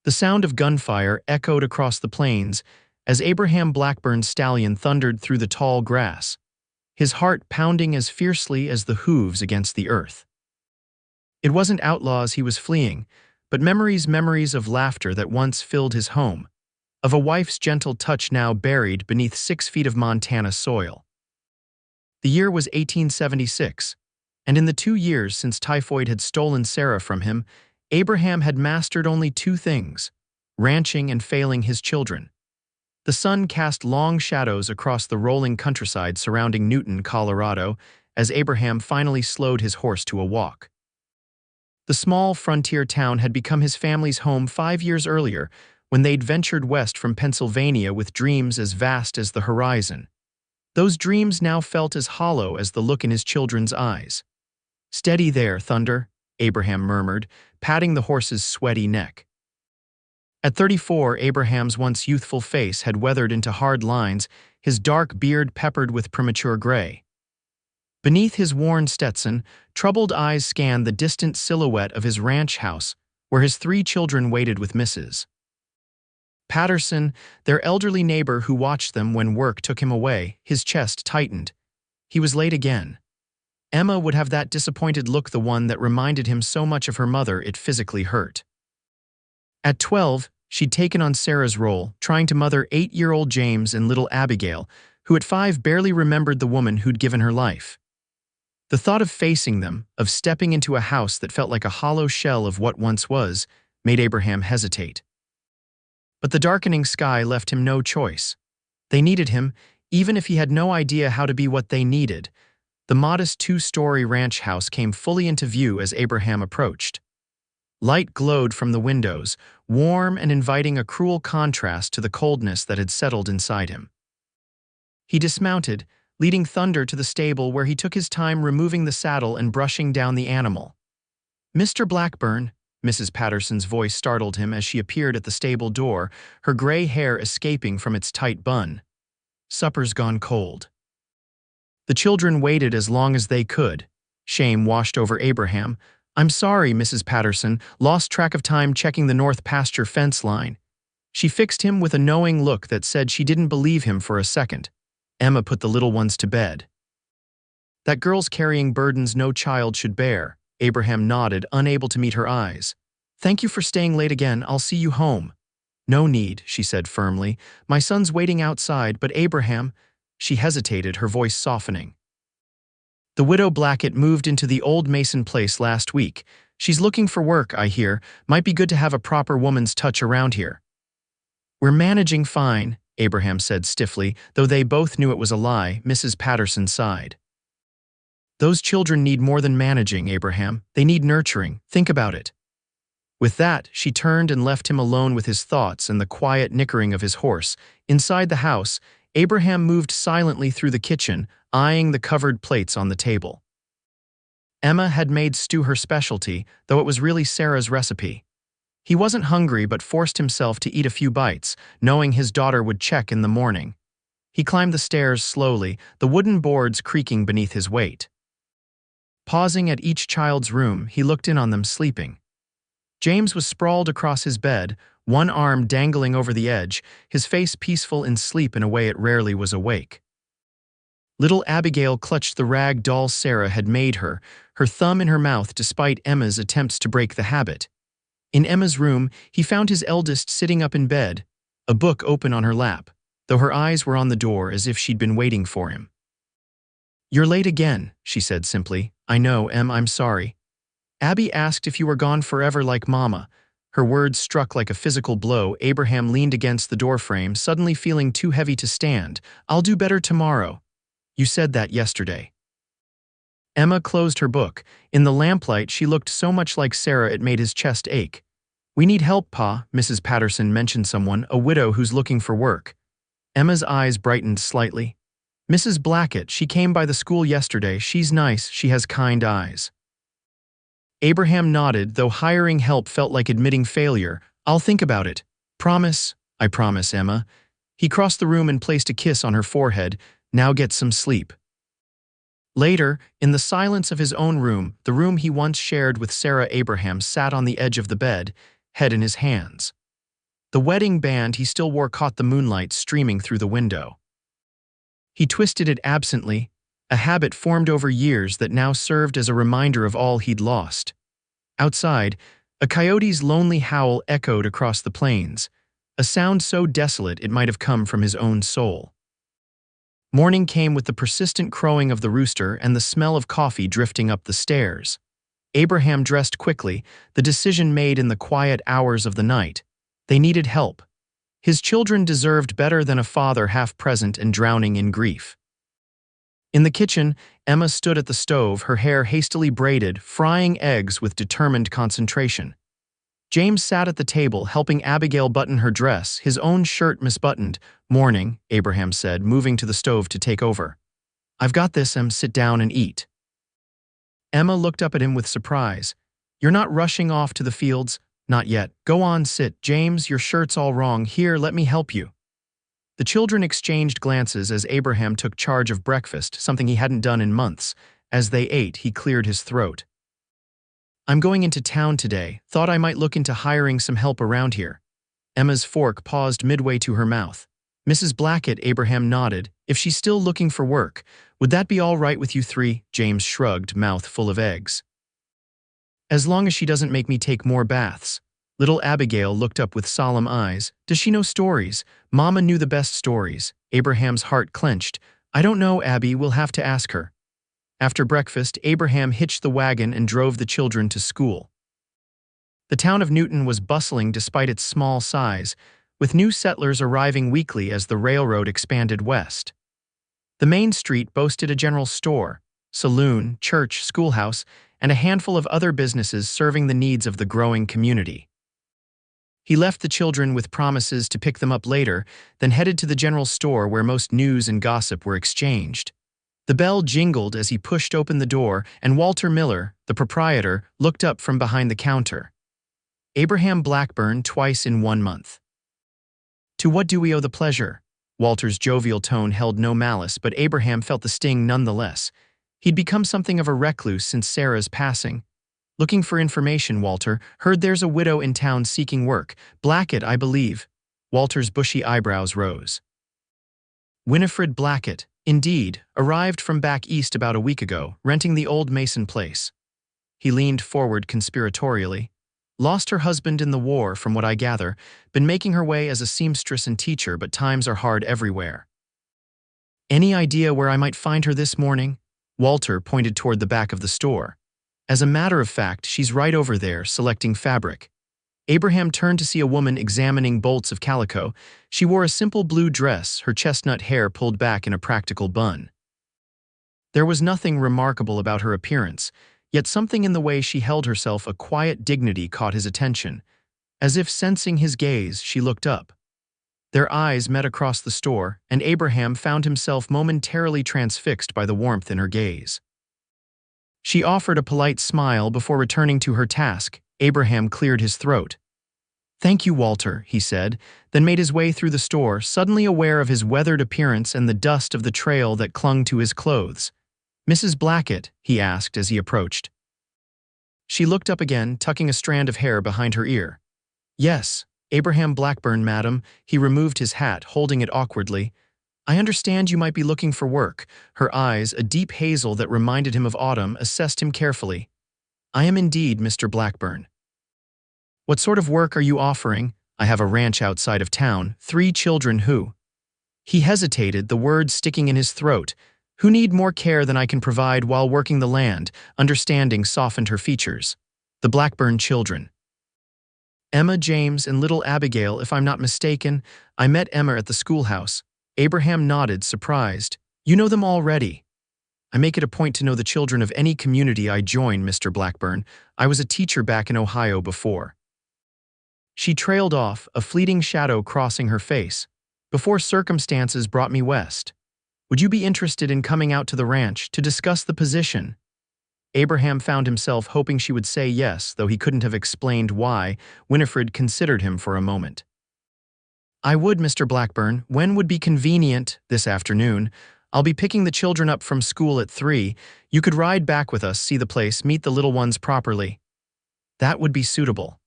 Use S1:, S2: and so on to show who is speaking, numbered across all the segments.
S1: The sound of gunfire echoed across the plains as Abraham Blackburn's stallion thundered through the tall grass, his heart pounding as fiercely as the hooves against the earth. It wasn't outlaws he was fleeing, but memories of laughter that once filled his home, of a wife's gentle touch now buried beneath 6 feet of Montana soil. The year was 1876, and in the 2 years since typhoid had stolen Sarah from him, Abraham had mastered only 2 things: ranching and failing his children. The sun cast long shadows across the rolling countryside surrounding Newton, Colorado, as Abraham finally slowed his horse to a walk. The small frontier town had become his family's home 5 years earlier, when they'd ventured west from Pennsylvania with dreams as vast as the horizon. Those dreams now felt as hollow as the look in his children's eyes. "Steady there, Thunder," Abraham murmured, patting the horse's sweaty neck. At 34, Abraham's once youthful face had weathered into hard lines, his dark beard peppered with premature gray. Beneath his worn Stetson, troubled eyes scanned the distant silhouette of his ranch house, where his 3 children waited with Mrs. Patterson, their elderly neighbor who watched them when work took him away. His chest tightened. He was late again. Emma would have that disappointed look, the one that reminded him so much of her mother it physically hurt. At 12, she'd taken on Sarah's role, trying to mother 8-year-old James and little Abigail, who at 5 barely remembered the woman who'd given her life. The thought of facing them, of stepping into a house that felt like a hollow shell of what once was, made Abraham hesitate. But the darkening sky left him no choice. They needed him, even if he had no idea how to be what they needed. The modest 2-story ranch house came fully into view as Abraham approached. Light glowed from the windows, warm and inviting, a cruel contrast to the coldness that had settled inside him. He dismounted, leading Thunder to the stable, where he took his time removing the saddle and brushing down the animal. "Mr. Blackburn," Mrs. Patterson's voice startled him as she appeared at the stable door, her gray hair escaping from its tight bun. "Supper's gone cold." The children waited as long as they could. Shame washed over Abraham. "I'm sorry, Mrs. Patterson, lost track of time checking the north pasture fence line." She fixed him with a knowing look that said she didn't believe him for a second. Emma put the little ones to bed. "That girl's carrying burdens no child should bear." Abraham nodded, unable to meet her eyes. "Thank you for staying late again. I'll see you home." "No need," she said firmly. "My son's waiting outside." "But Abraham—" She hesitated, her voice softening. "The widow Blackett moved into the old Mason place last week. She's looking for work, I hear. Might be good to have a proper woman's touch around here." "We're managing fine," Abraham said stiffly, though they both knew it was a lie. Mrs. Patterson sighed. "Those children need more than managing, Abraham. They need nurturing. Think about it." With that, she turned and left him alone with his thoughts and the quiet nickering of his horse. Inside the house, Abraham moved silently through the kitchen, eyeing the covered plates on the table. Emma had made stew her specialty, though it was really Sarah's recipe. He wasn't hungry but forced himself to eat a few bites, knowing his daughter would check in the morning. He climbed the stairs slowly, the wooden boards creaking beneath his weight. Pausing at each child's room, he looked in on them sleeping. James was sprawled across his bed, one arm dangling over the edge, his face peaceful in sleep in a way it rarely was awake. Little Abigail clutched the rag doll Sarah had made her, her thumb in her mouth despite Emma's attempts to break the habit. In Emma's room, he found his eldest sitting up in bed, a book open on her lap, though her eyes were on the door as if she'd been waiting for him. "You're late again," she said simply. "I know, Em, I'm sorry. Abby asked if you were gone forever like Mama." Her words struck like a physical blow. Abraham leaned against the doorframe, suddenly feeling too heavy to stand. "I'll do better tomorrow. You said that yesterday." Emma closed her book. In the lamplight, she looked so much like Sarah it made his chest ache. "We need help, Pa," Mrs. Patterson mentioned someone, a widow who's looking for work. Emma's eyes brightened slightly. "Mrs. Blackett, she came by the school yesterday. She's nice, she has kind eyes." Abraham nodded, though hiring help felt like admitting failure. "I'll think about it. Promise?" "I promise, Emma." He crossed the room and placed a kiss on her forehead. "Now get some sleep." Later, in the silence of his own room, the room he once shared with Sarah, Abraham sat on the edge of the bed, head in his hands. The wedding band he still wore caught the moonlight streaming through the window. He twisted it absently, a habit formed over years that now served as a reminder of all he'd lost. Outside, a coyote's lonely howl echoed across the plains, a sound so desolate it might have come from his own soul. Morning came with the persistent crowing of the rooster and the smell of coffee drifting up the stairs. Abraham dressed quickly, the decision made in the quiet hours of the night. They needed help. His children deserved better than a father half present and drowning in grief. In the kitchen, Emma stood at the stove, her hair hastily braided, frying eggs with determined concentration. James sat at the table, helping Abigail button her dress, his own shirt misbuttoned. "Morning," Abraham said, moving to the stove to take over. "I've got this, Em. Sit down and eat." Emma looked up at him with surprise. "You're not rushing off to the fields?" "Not yet. Go on, sit. James, your shirt's all wrong. Here, let me help you." The children exchanged glances as Abraham took charge of breakfast, something he hadn't done in months. As they ate, he cleared his throat. "I'm going into town today. Thought I might look into hiring some help around here." Emma's fork paused midway to her mouth. "Mrs. Blackett," Abraham nodded. "If she's still looking for work, would that be all right with you three?" James shrugged, mouth full of eggs. "As long as she doesn't make me take more baths." Little Abigail looked up with solemn eyes. "Does she know stories?" "Mama knew the best stories." Abraham's heart clenched. "I don't know, Abby. We'll have to ask her." After breakfast, Abraham hitched the wagon and drove the children to school. The town of Newton was bustling despite its small size, with new settlers arriving weekly as the railroad expanded west. The main street boasted a general store, saloon, church, schoolhouse, and a handful of other businesses serving the needs of the growing community. He left the children with promises to pick them up later, then headed to the general store where most news and gossip were exchanged. The bell jingled as he pushed open the door, and Walter Miller, the proprietor, looked up from behind the counter. "Abraham Blackburn, twice in 1 month." "To what do we owe the pleasure?" Walter's jovial tone held no malice, but Abraham felt the sting nonetheless. He'd become something of a recluse since Sarah's passing. "Looking for information, Walter. Heard there's a widow in town seeking work. Blackett, I believe." Walter's bushy eyebrows rose. "Winifred Blackett, indeed, arrived from back east about a week ago, renting the old Mason place." He leaned forward conspiratorially. "Lost her husband in the war, from what I gather. Been making her way as a seamstress and teacher, but times are hard everywhere." "Any idea where I might find her this morning?" Walter pointed toward the back of the store. "As a matter of fact, she's right over there, selecting fabric." Abraham turned to see a woman examining bolts of calico. She wore a simple blue dress, her chestnut hair pulled back in a practical bun. There was nothing remarkable about her appearance, yet something in the way she held herself, a quiet dignity, caught his attention. As if sensing his gaze, she looked up. Their eyes met across the store, and Abraham found himself momentarily transfixed by the warmth in her gaze. She offered a polite smile before returning to her task. Abraham cleared his throat. "Thank you, Walter," he said, then made his way through the store, suddenly aware of his weathered appearance and the dust of the trail that clung to his clothes. "Mrs. Blackett?" he asked as he approached. She looked up again, tucking a strand of hair behind her ear. "Yes, Abraham Blackburn, madam." He removed his hat, holding it awkwardly. "I understand you might be looking for work." Her eyes, a deep hazel that reminded him of autumn, assessed him carefully. "I am indeed, Mr. Blackburn." "What sort of work are you offering?" "I have a ranch outside of town, 3 children who—" He hesitated, the words sticking in his throat. "Who need more care than I can provide while working the land." Understanding softened her features. "The Blackburn children. Emma, James, and little Abigail, if I'm not mistaken. I met Emma at the schoolhouse." Abraham nodded, surprised. "You know them already?" "I make it a point to know the children of any community I join, Mr. Blackburn. I was a teacher back in Ohio before." She trailed off, a fleeting shadow crossing her face. "Before circumstances brought me west. Would you be interested in coming out to the ranch to discuss the position?" Abraham found himself hoping she would say yes, though he couldn't have explained why. Winifred considered him for a moment. "I would, Mr. Blackburn. When would be convenient?" "This afternoon. I'll be picking the children up from school at 3. You could ride back with us, see the place, meet the little ones properly." "That would be suitable."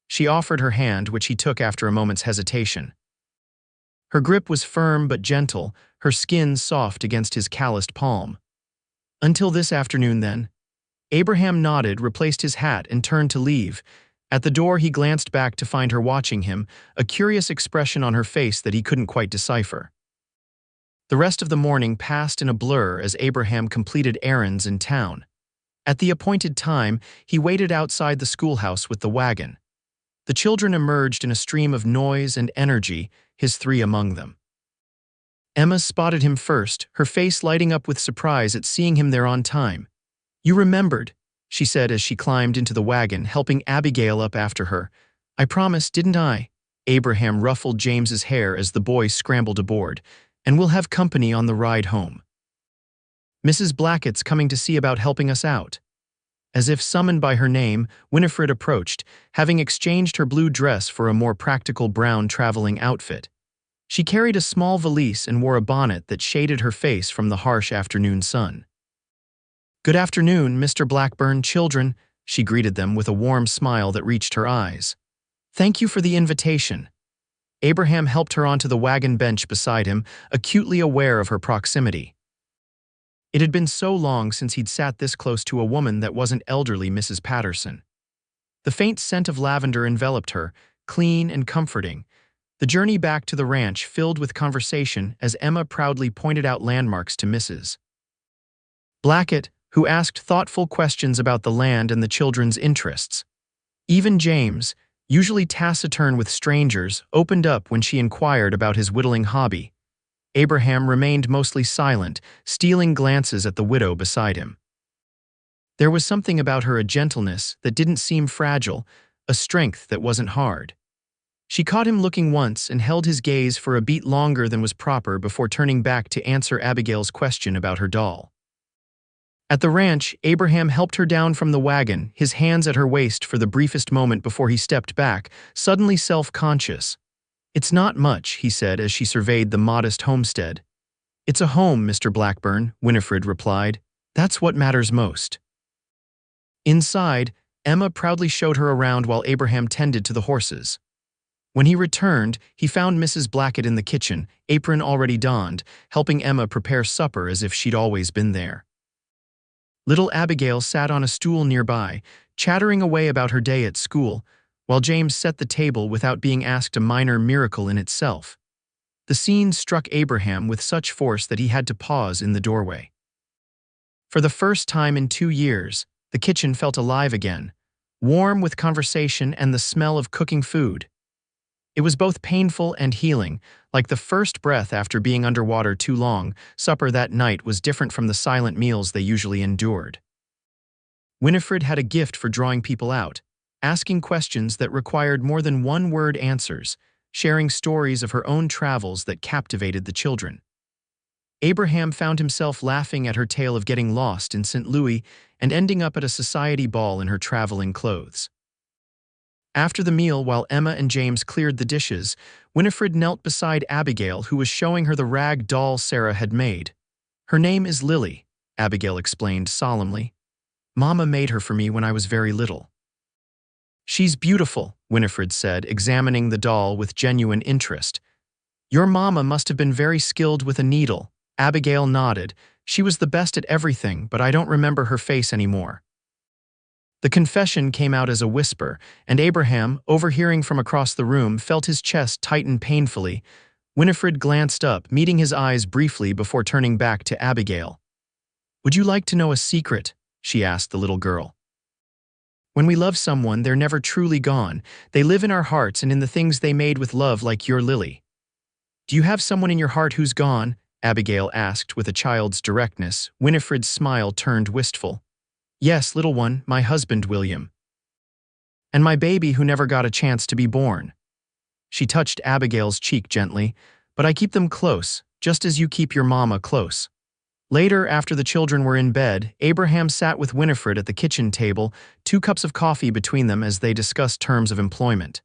S1: She offered her hand, which he took after a moment's hesitation. Her grip was firm but gentle, her skin soft against his calloused palm. "Until this afternoon, then." Abraham nodded, replaced his hat, and turned to leave. At the door, he glanced back to find her watching him, a curious expression on her face that he couldn't quite decipher. The rest of the morning passed in a blur as Abraham completed errands in town. At the appointed time, he waited outside the schoolhouse with the wagon. The children emerged in a stream of noise and energy, his three among them. Emma spotted him first, her face lighting up with surprise at seeing him there on time. "You remembered," she said as she climbed into the wagon, helping Abigail up after her. "I promised, didn't I?" Abraham ruffled James's hair as the boys scrambled aboard. "And we'll have company on the ride home. Mrs. Blackett's coming to see about helping us out." As if summoned by her name, Winifred approached, having exchanged her blue dress for a more practical brown traveling outfit. She carried a small valise and wore a bonnet that shaded her face from the harsh afternoon sun. "Good afternoon, Mr. Blackburn, children," she greeted them with a warm smile that reached her eyes. "Thank you for the invitation." Abraham helped her onto the wagon bench beside him, acutely aware of her proximity. It had been so long since he'd sat this close to a woman that wasn't elderly Mrs. Patterson. The faint scent of lavender enveloped her, clean and comforting. The journey back to the ranch filled with conversation as Emma proudly pointed out landmarks to Mrs. Blackett, who asked thoughtful questions about the land and the children's interests. Even James, usually taciturn with strangers, opened up when she inquired about his whittling hobby. Abraham remained mostly silent, stealing glances at the widow beside him. There was something about her, a gentleness that didn't seem fragile, a strength that wasn't hard. She caught him looking once and held his gaze for a beat longer than was proper before turning back to answer Abigail's question about her doll. At the ranch, Abraham helped her down from the wagon, his hands at her waist for the briefest moment before he stepped back, suddenly self-conscious. "It's not much," he said as she surveyed the modest homestead. "It's a home, Mr. Blackburn," Winifred replied. "That's what matters most." Inside, Emma proudly showed her around while Abraham tended to the horses. When he returned, he found Mrs. Blackett in the kitchen, apron already donned, helping Emma prepare supper as if she'd always been there. Little Abigail sat on a stool nearby, chattering away about her day at school, while James set the table without being asked, a minor miracle in itself. The scene struck Abraham with such force that he had to pause in the doorway. For the first time in 2 years, the kitchen felt alive again, warm with conversation and the smell of cooking food. It was both painful and healing, like the first breath after being underwater too long. Supper that night was different from the silent meals they usually endured. Winifred had a gift for drawing people out, asking questions that required more than one-word answers, sharing stories of her own travels that captivated the children. Abraham found himself laughing at her tale of getting lost in St. Louis and ending up at a society ball in her traveling clothes. After the meal, while Emma and James cleared the dishes, Winifred knelt beside Abigail, who was showing her the rag doll Sarah had made. "Her name is Lily," Abigail explained solemnly. "Mama made her for me when I was very little." "She's beautiful," Winifred said, examining the doll with genuine interest. "Your mama must have been very skilled with a needle." Abigail nodded. "She was the best at everything, but I don't remember her face anymore." The confession came out as a whisper, and Abraham, overhearing from across the room, felt his chest tighten painfully. Winifred glanced up, meeting his eyes briefly before turning back to Abigail. "Would you like to know a secret?" she asked the little girl. "When we love someone, they're never truly gone. They live in our hearts and in the things they made with love, like your Lily." "Do you have someone in your heart who's gone?" Abigail asked with a child's directness. Winifred's smile turned wistful. "Yes, little one, my husband, William. And my baby who never got a chance to be born." She touched Abigail's cheek gently. "But I keep them close, just as you keep your mama close." Later, after the children were in bed, Abraham sat with Winifred at the kitchen table, 2 cups of coffee between them as they discussed terms of employment.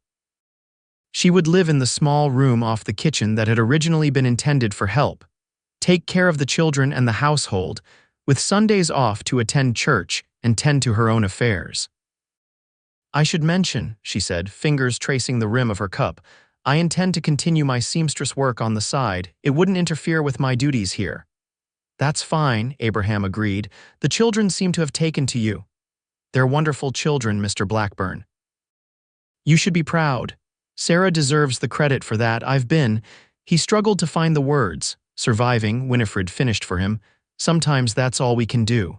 S1: She would live in the small room off the kitchen that had originally been intended for help, take care of the children and the household, with Sundays off to attend church and tend to her own affairs. I should mention, she said, fingers tracing the rim of her cup, I intend to continue my seamstress work on the side. It wouldn't interfere with my duties here. That's fine, Abraham agreed. The children seem to have taken to you. They're wonderful children, Mr. Blackburn. You should be proud. Sarah deserves the credit for that. He struggled to find the words. Surviving, Winifred finished for him. Sometimes that's all we can do.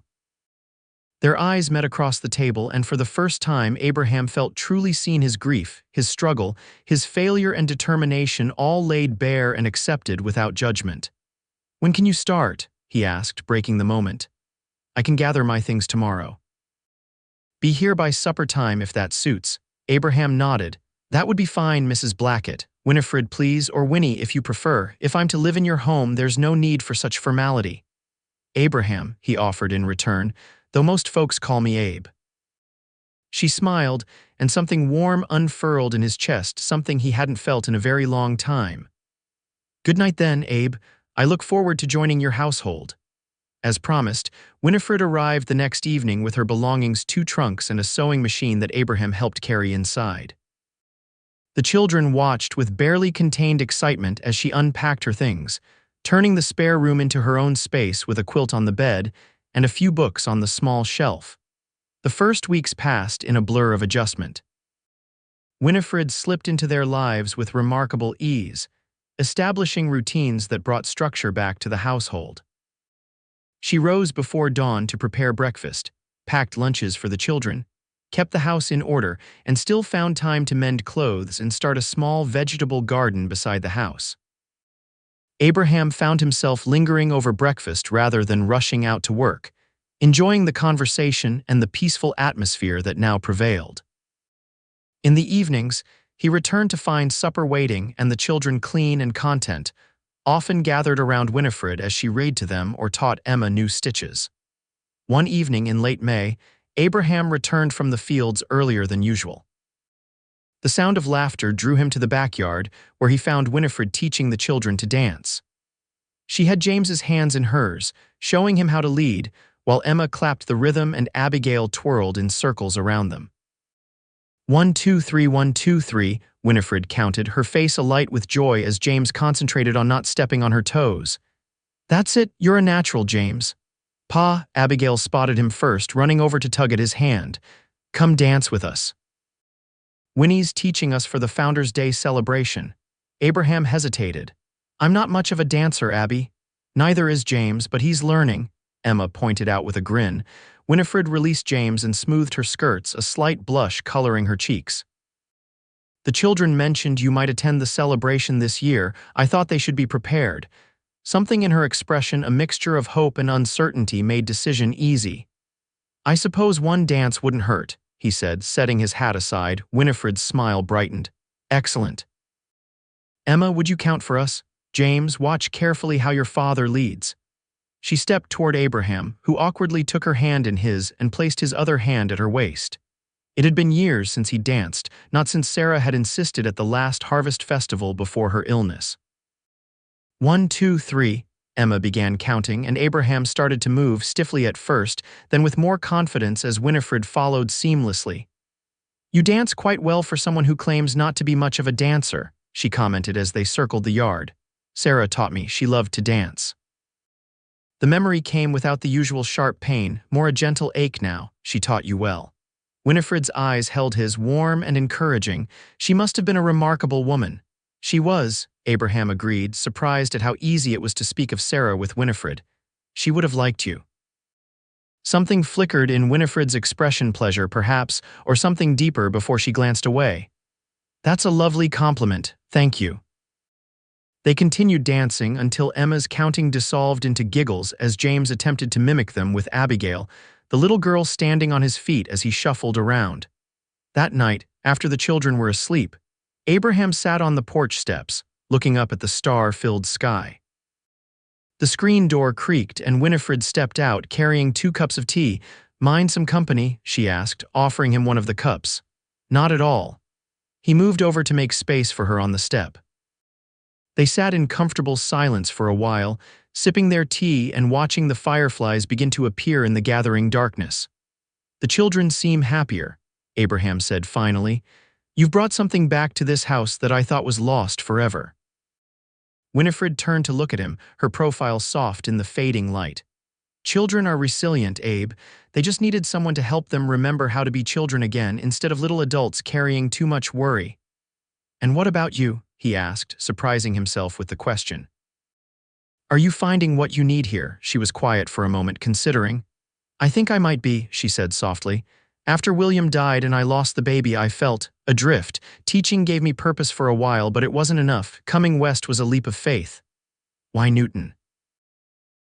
S1: Their eyes met across the table, and for the first time Abraham felt truly seen. His grief, his struggle, his failure and determination all laid bare and accepted without judgment. When can you start? He asked, breaking the moment. I can gather my things tomorrow. Be here by supper time if that suits. Abraham nodded. That would be fine, Mrs. Blackett. Winifred, please, or Winnie if you prefer. If I'm to live in your home, there's no need for such formality. Abraham, he offered in return, though most folks call me Abe. She smiled, and something warm unfurled in his chest, something he hadn't felt in a very long time. Good night then, Abe. I look forward to joining your household. As promised, Winifred arrived the next evening with her belongings, 2 trunks and a sewing machine that Abraham helped carry inside. The children watched with barely contained excitement as she unpacked her things, turning the spare room into her own space with a quilt on the bed and a few books on the small shelf. The first weeks passed in a blur of adjustment. Winifred slipped into their lives with remarkable ease, establishing routines that brought structure back to the household. She rose before dawn to prepare breakfast, packed lunches for the children, kept the house in order, and still found time to mend clothes and start a small vegetable garden beside the house. Abraham found himself lingering over breakfast rather than rushing out to work, enjoying the conversation and the peaceful atmosphere that now prevailed. In the evenings, he returned to find supper waiting and the children clean and content, often gathered around Winifred as she read to them or taught Emma new stitches. One evening in late May, Abraham returned from the fields earlier than usual. The sound of laughter drew him to the backyard, where he found Winifred teaching the children to dance. She had James's hands in hers, showing him how to lead, while Emma clapped the rhythm and Abigail twirled in circles around them. 1, 2, 3, 1, 2, 3, Winifred counted, her face alight with joy as James concentrated on not stepping on her toes. That's it, you're a natural, James. Pa, Abigail spotted him first, running over to tug at his hand. Come dance with us. Winnie's teaching us for the Founders' Day celebration. Abraham hesitated. I'm not much of a dancer, Abby. Neither is James, but he's learning, Emma pointed out with a grin. Winifred released James and smoothed her skirts, a slight blush coloring her cheeks. The children mentioned you might attend the celebration this year. I thought they should be prepared. Something in her expression, a mixture of hope and uncertainty, made decision easy. I suppose one dance wouldn't hurt, he said, setting his hat aside. Winifred's smile brightened. Excellent. Emma, would you count for us? James, watch carefully how your father leads. She stepped toward Abraham, who awkwardly took her hand in his and placed his other hand at her waist. It had been years since he danced, not since Sarah had insisted at the last harvest festival before her illness. 1, 2, 3, Emma began counting, and Abraham started to move, stiffly at first, then with more confidence as Winifred followed seamlessly. You dance quite well for someone who claims not to be much of a dancer, she commented as they circled the yard. Sarah taught me she loved to dance. The memory came without the usual sharp pain, more a gentle ache now. She taught you well. Winifred's eyes held his, warm and encouraging. She must have been a remarkable woman. She was, Abraham agreed, surprised at how easy it was to speak of Sarah with Winifred. She would have liked you. Something flickered in Winifred's expression, pleasure perhaps, or something deeper before she glanced away. That's a lovely compliment, thank you. They continued dancing until Emma's counting dissolved into giggles as James attempted to mimic them with Abigail, the little girl standing on his feet as he shuffled around. That night, after the children were asleep, Abraham sat on the porch steps, looking up at the star-filled sky. The screen door creaked and Winifred stepped out carrying 2 cups of tea. Mind some company? She asked, offering him one of the cups. Not at all. He moved over to make space for her on the step. They sat in comfortable silence for a while, sipping their tea and watching the fireflies begin to appear in the gathering darkness. The children seemed happier, Abraham said finally. "You've brought something back to this house that I thought was lost forever." Winifred turned to look at him, her profile soft in the fading light. "Children are resilient, Abe. They just needed someone to help them remember how to be children again instead of little adults carrying too much worry." "And what about you?" he asked, surprising himself with the question. "Are you finding what you need here?" She was quiet for a moment, considering. "I think I might be," she said softly. "After William died and I lost the baby, I felt adrift. Teaching gave me purpose for a while, but it wasn't enough. Coming west was a leap of faith." "Why Newton?"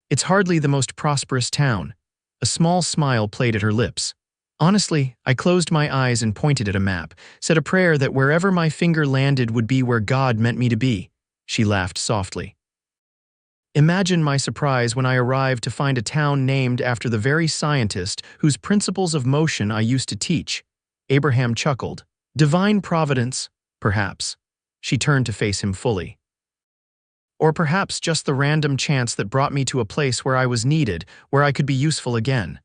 S1: "It's hardly the most prosperous town." A small smile played at her lips. "Honestly, I closed my eyes and pointed at a map, said a prayer that wherever my finger landed would be where God meant me to be." She laughed softly. "Imagine my surprise when I arrived to find a town named after the very scientist whose principles of motion I used to teach." Abraham chuckled. "Divine providence, perhaps." She turned to face him fully. "Or perhaps just the random chance that brought me to a place where I was needed, where I could be useful again."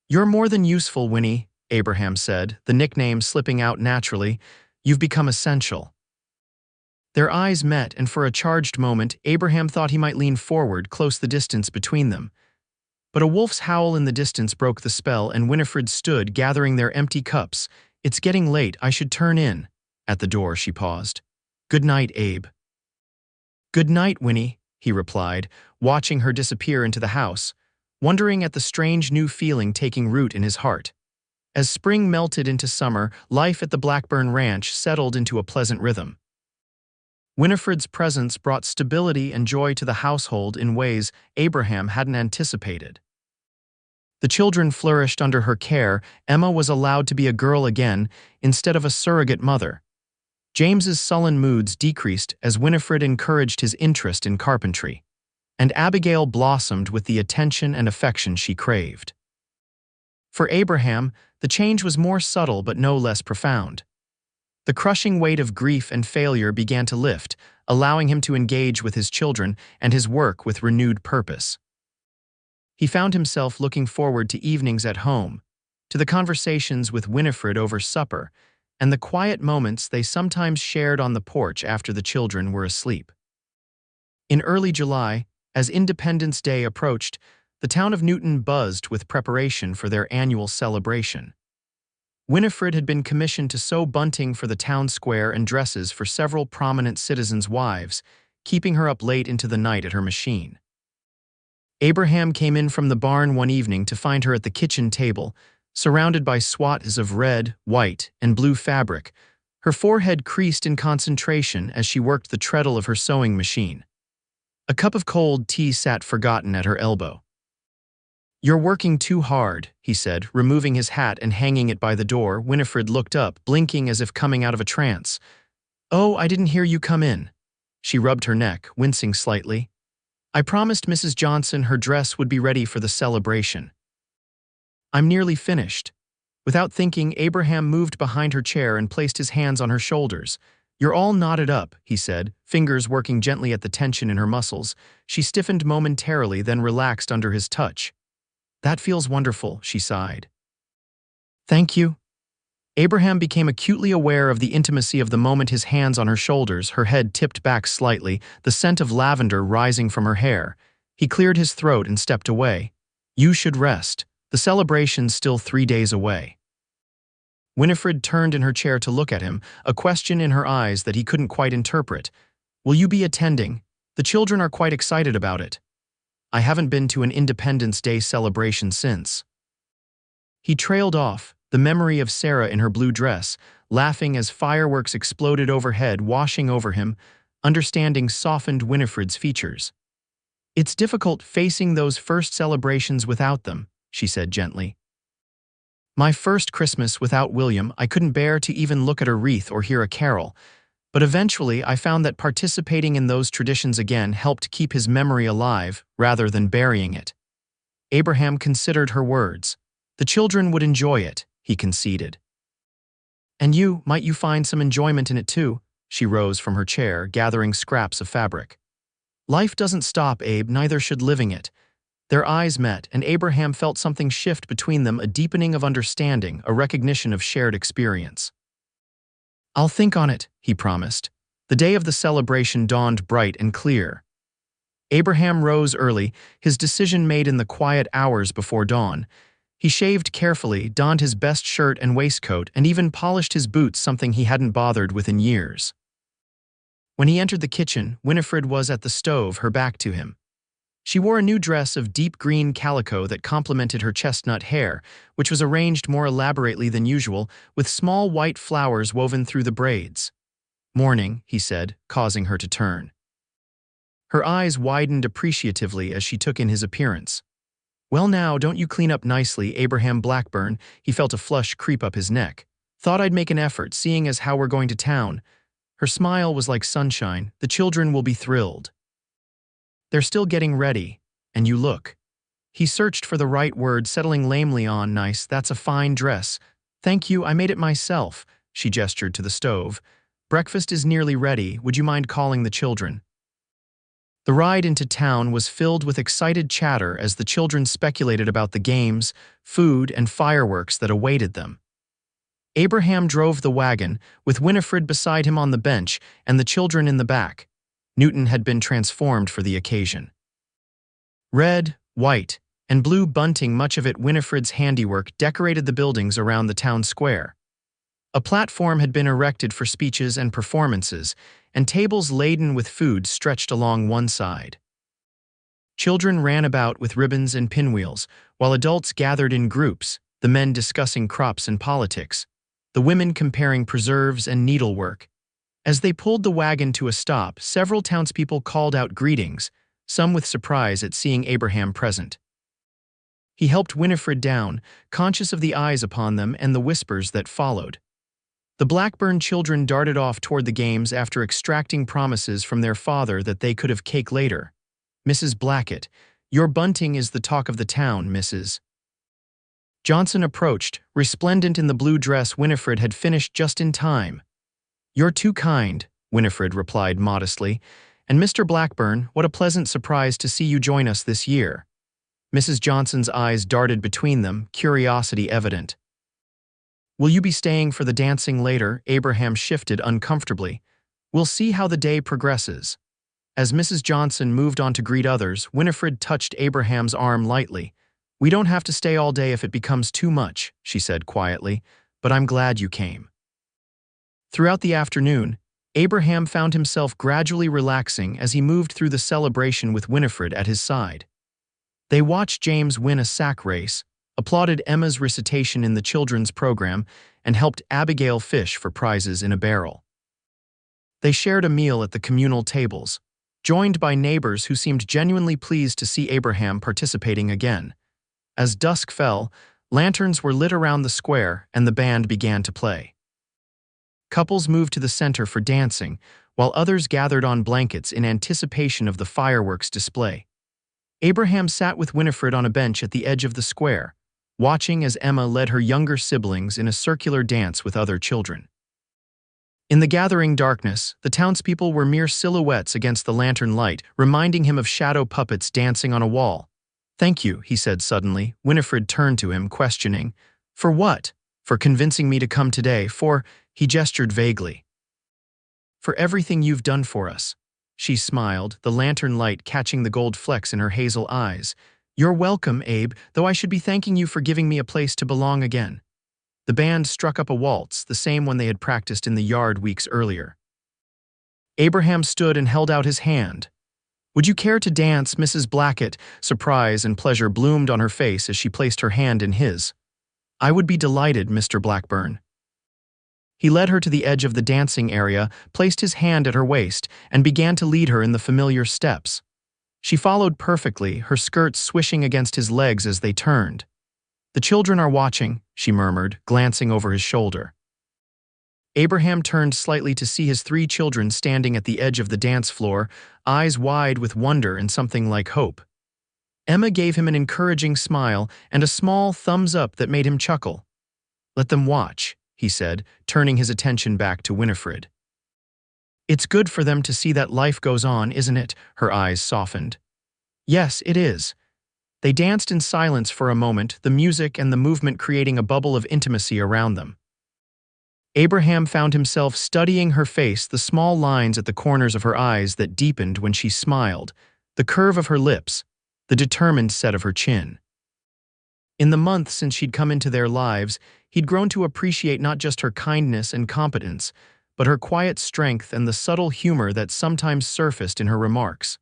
S1: "You're more than useful, Winnie," Abraham said, the nickname slipping out naturally. "You've become essential." Their eyes met, and for a charged moment, Abraham thought he might lean forward, close the distance between them. But a wolf's howl in the distance broke the spell, and Winifred stood, gathering their empty cups. "It's getting late, I should turn in." At the door, she paused. "Good night, Abe." "Good night, Winnie," he replied, watching her disappear into the house, wondering at the strange new feeling taking root in his heart. As spring melted into summer, life at the Blackburn ranch settled into a pleasant rhythm. Winifred's presence brought stability and joy to the household in ways Abraham hadn't anticipated. The children flourished under her care. Emma was allowed to be a girl again instead of a surrogate mother. James's sullen moods decreased as Winifred encouraged his interest in carpentry, and Abigail blossomed with the attention and affection she craved. For Abraham, the change was more subtle but no less profound. The crushing weight of grief and failure began to lift, allowing him to engage with his children and his work with renewed purpose. He found himself looking forward to evenings at home, to the conversations with Winifred over supper, and the quiet moments they sometimes shared on the porch after the children were asleep. In early July, as Independence Day approached, the town of Newton buzzed with preparation for their annual celebration. Winifred had been commissioned to sew bunting for the town square and dresses for several prominent citizens' wives, keeping her up late into the night at her machine. Abraham came in from the barn one evening to find her at the kitchen table, surrounded by swathes of red, white, and blue fabric. Her forehead creased in concentration as she worked the treadle of her sewing machine. A cup of cold tea sat forgotten at her elbow. "You're working too hard," he said, removing his hat and hanging it by the door. Winifred looked up, blinking as if coming out of a trance. "Oh, I didn't hear you come in." She rubbed her neck, wincing slightly. "I promised Mrs. Johnson her dress would be ready for the celebration." "I'm nearly finished." Without thinking, Abraham moved behind her chair and placed his hands on her shoulders. "You're all knotted up," he said, fingers working gently at the tension in her muscles. She stiffened momentarily, then relaxed under his touch. "That feels wonderful," she sighed. "Thank you." Abraham became acutely aware of the intimacy of the moment, his hands on her shoulders, her head tipped back slightly, the scent of lavender rising from her hair. He cleared his throat and stepped away. "You should rest. The celebration's still 3 days away." Winifred turned in her chair to look at him, a question in her eyes that he couldn't quite interpret. "Will you be attending? The children are quite excited about it." "I haven't been to an Independence Day celebration since." He trailed off, the memory of Sarah in her blue dress, laughing as fireworks exploded overhead, washing over him. Understanding softened Winifred's features. "It's difficult facing those first celebrations without them," she said gently. "My first Christmas without William, I couldn't bear to even look at a wreath or hear a carol. But eventually, I found that participating in those traditions again helped keep his memory alive, rather than burying it." Abraham considered her words. "The children would enjoy it," he conceded. "And might you find some enjoyment in it too?" She rose from her chair, gathering scraps of fabric. "Life doesn't stop, Abe, neither should living it. Their eyes met, and Abraham felt something shift between them, a deepening of understanding, a recognition of shared experience. "I'll think on it," he promised. The day of the celebration dawned bright and clear. Abraham rose early, his decision made in the quiet hours before dawn. He shaved carefully, donned his best shirt and waistcoat, and even polished his boots, something he hadn't bothered with in years. When he entered the kitchen, Winifred was at the stove, her back to him. She wore a new dress of deep green calico that complemented her chestnut hair, which was arranged more elaborately than usual, with small white flowers woven through the braids. "Morning," he said, causing her to turn. Her eyes widened appreciatively as she took in his appearance. "Well now, don't you clean up nicely, Abraham Blackburn?" He felt a flush creep up his neck. "Thought I'd make an effort, seeing as how we're going to town." Her smile was like sunshine. "The children will be thrilled. They're still getting ready, and you look." He searched for the right word, settling lamely on, "Nice, that's a fine dress." "Thank you, I made it myself," she gestured to the stove. "Breakfast is nearly ready. Would you mind calling the children?" The ride into town was filled with excited chatter as the children speculated about the games, food, and fireworks that awaited them. Abraham drove the wagon, with Winifred beside him on the bench and the children in the back. Newton had been transformed for the occasion. Red, white, and blue bunting, much of it Winifred's handiwork, decorated the buildings around the town square. A platform had been erected for speeches and performances, and tables laden with food stretched along one side. Children ran about with ribbons and pinwheels, while adults gathered in groups, the men discussing crops and politics, the women comparing preserves and needlework. As they pulled the wagon to a stop, several townspeople called out greetings, some with surprise at seeing Abraham present. He helped Winifred down, conscious of the eyes upon them and the whispers that followed. The Blackburn children darted off toward the games after extracting promises from their father that they could have cake later. "Mrs. Blackett, your bunting is the talk of the town, Mrs." Johnson approached, resplendent in the blue dress Winifred had finished just in time. "You're too kind," Winifred replied modestly. "And Mr. Blackburn, what a pleasant surprise to see you join us this year." Mrs. Johnson's eyes darted between them, curiosity evident. "Will you be staying for the dancing later?" Abraham shifted uncomfortably. "We'll see how the day progresses." As Mrs. Johnson moved on to greet others, Winifred touched Abraham's arm lightly. "We don't have to stay all day if it becomes too much," she said quietly, "but I'm glad you came." Throughout the afternoon, Abraham found himself gradually relaxing as he moved through the celebration with Winifred at his side. They watched James win a sack race, applauded Emma's recitation in the children's program, and helped Abigail fish for prizes in a barrel. They shared a meal at the communal tables, joined by neighbors who seemed genuinely pleased to see Abraham participating again. As dusk fell, lanterns were lit around the square and the band began to play. Couples moved to the center for dancing, while others gathered on blankets in anticipation of the fireworks display. Abraham sat with Winifred on a bench at the edge of the square, watching as Emma led her younger siblings in a circular dance with other children. In the gathering darkness, the townspeople were mere silhouettes against the lantern light, reminding him of shadow puppets dancing on a wall. "Thank you," he said suddenly. Winifred turned to him, questioning. "For what?" "For convincing me to come today. He gestured vaguely. "For everything you've done for us." She smiled, the lantern light catching the gold flecks in her hazel eyes. "You're welcome, Abe, though I should be thanking you for giving me a place to belong again." The band struck up a waltz, the same one they had practiced in the yard weeks earlier. Abraham stood and held out his hand. "Would you care to dance, Mrs. Blackett?" Surprise and pleasure bloomed on her face as she placed her hand in his. "I would be delighted, Mr. Blackburn." He led her to the edge of the dancing area, placed his hand at her waist, and began to lead her in the familiar steps. She followed perfectly, her skirts swishing against his legs as they turned. "The children are watching," she murmured, glancing over his shoulder. Abraham turned slightly to see his 3 children standing at the edge of the dance floor, eyes wide with wonder and something like hope. Emma gave him an encouraging smile and a small thumbs up that made him chuckle. "Let them watch," he said, turning his attention back to Winifred. "It's good for them to see that life goes on, isn't it?" Her eyes softened. "Yes, it is. They danced in silence for a moment, the music and the movement creating a bubble of intimacy around them. Abraham found himself studying her face, the small lines at the corners of her eyes that deepened when she smiled, the curve of her lips, the determined set of her chin. In the month since she'd come into their lives, he'd grown to appreciate not just her kindness and competence, but her quiet strength and the subtle humor that sometimes surfaced in her remarks.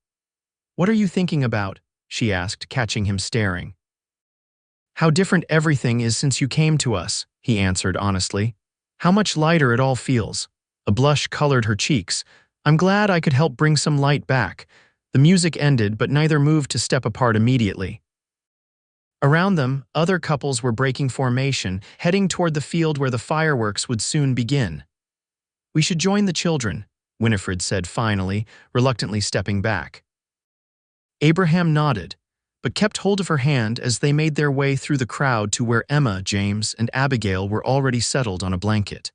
S1: "What are you thinking about?" she asked, catching him staring. "How different everything is since you came to us," he answered honestly. "How much lighter it all feels." A blush colored her cheeks. "I'm glad I could help bring some light back." The music ended, but neither moved to step apart immediately. Around them, other couples were breaking formation, heading toward the field where the fireworks would soon begin. "We should join the children," Winifred said finally, reluctantly stepping back. Abraham nodded, but kept hold of her hand as they made their way through the crowd to where Emma, James, and Abigail were already settled on a blanket.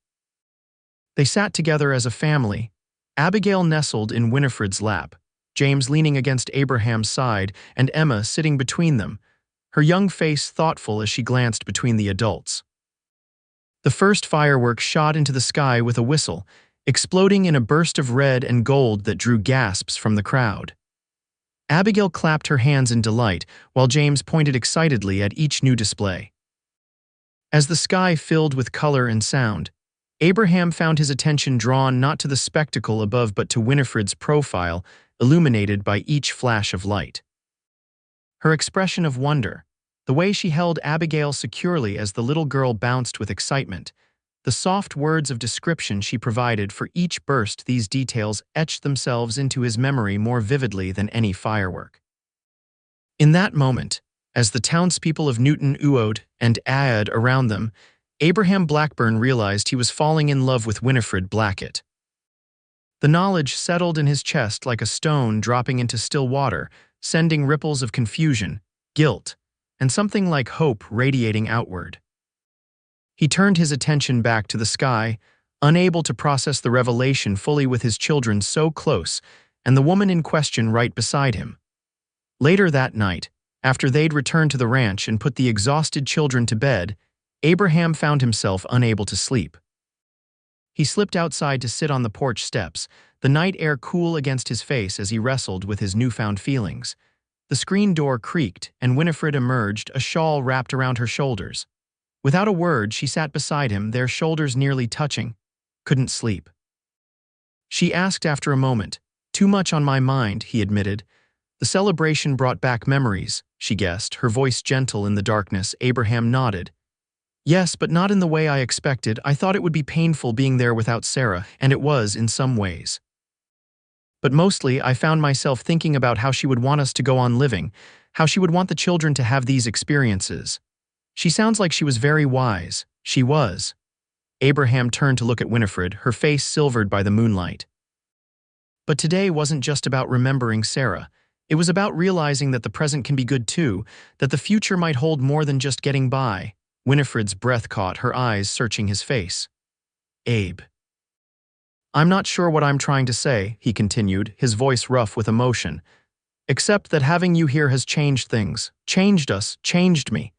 S1: They sat together as a family, Abigail nestled in Winifred's lap, James leaning against Abraham's side, and Emma sitting between them, her young face thoughtful as she glanced between the adults. The first fireworks shot into the sky with a whistle, exploding in a burst of red and gold that drew gasps from the crowd. Abigail clapped her hands in delight, while James pointed excitedly at each new display. As the sky filled with color and sound, Abraham found his attention drawn not to the spectacle above but to Winifred's profile, illuminated by each flash of light. Her expression of wonder, the way she held Abigail securely as the little girl bounced with excitement, the soft words of description she provided for each burst, these details etched themselves into his memory more vividly than any firework. In that moment, as the townspeople of Newton Uod and Aad around them, Abraham Blackburn realized he was falling in love with Winifred Blackett. The knowledge settled in his chest like a stone dropping into still water, sending ripples of confusion, guilt, and something like hope radiating outward. He turned his attention back to the sky, unable to process the revelation fully with his children so close and the woman in question right beside him. Later that night, after they'd returned to the ranch and put the exhausted children to bed, Abraham found himself unable to sleep. He slipped outside to sit on the porch steps, the night air cool against his face as he wrestled with his newfound feelings. The screen door creaked, and Winifred emerged, a shawl wrapped around her shoulders. Without a word, she sat beside him, their shoulders nearly touching. "Couldn't sleep." She asked after a moment. "Too much on my mind," he admitted. "The celebration brought back memories," she guessed, her voice gentle in the darkness. Abraham nodded. "Yes, but not in the way I expected. I thought it would be painful being there without Sarah, and it was in some ways. But mostly, I found myself thinking about how she would want us to go on living, how she would want the children to have these experiences. She sounds like she was very wise." She was. Abraham turned to look at Winifred, her face silvered by the moonlight. But today wasn't just about remembering Sarah. It was about realizing that the present can be good too, that the future might hold more than just getting by. Winifred's breath caught, her eyes searching his face. "Abe. I'm not sure what I'm trying to say," he continued, his voice rough with emotion. "Except that having you here has changed things, changed us, changed me."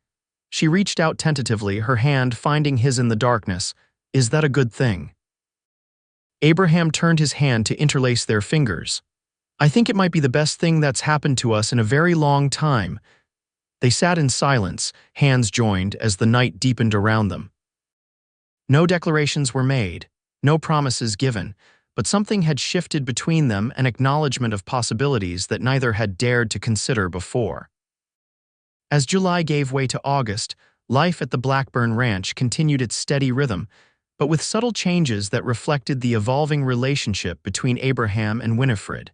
S1: She reached out tentatively, her hand finding his in the darkness. "Is that a good thing?" Abraham turned his hand to interlace their fingers. "I think it might be the best thing that's happened to us in a very long time." They sat in silence, hands joined, as the night deepened around them. No declarations were made, no promises given, but something had shifted between them, an acknowledgement of possibilities that neither had dared to consider before. As July gave way to August, life at the Blackburn ranch continued its steady rhythm, but with subtle changes that reflected the evolving relationship between Abraham and Winifred.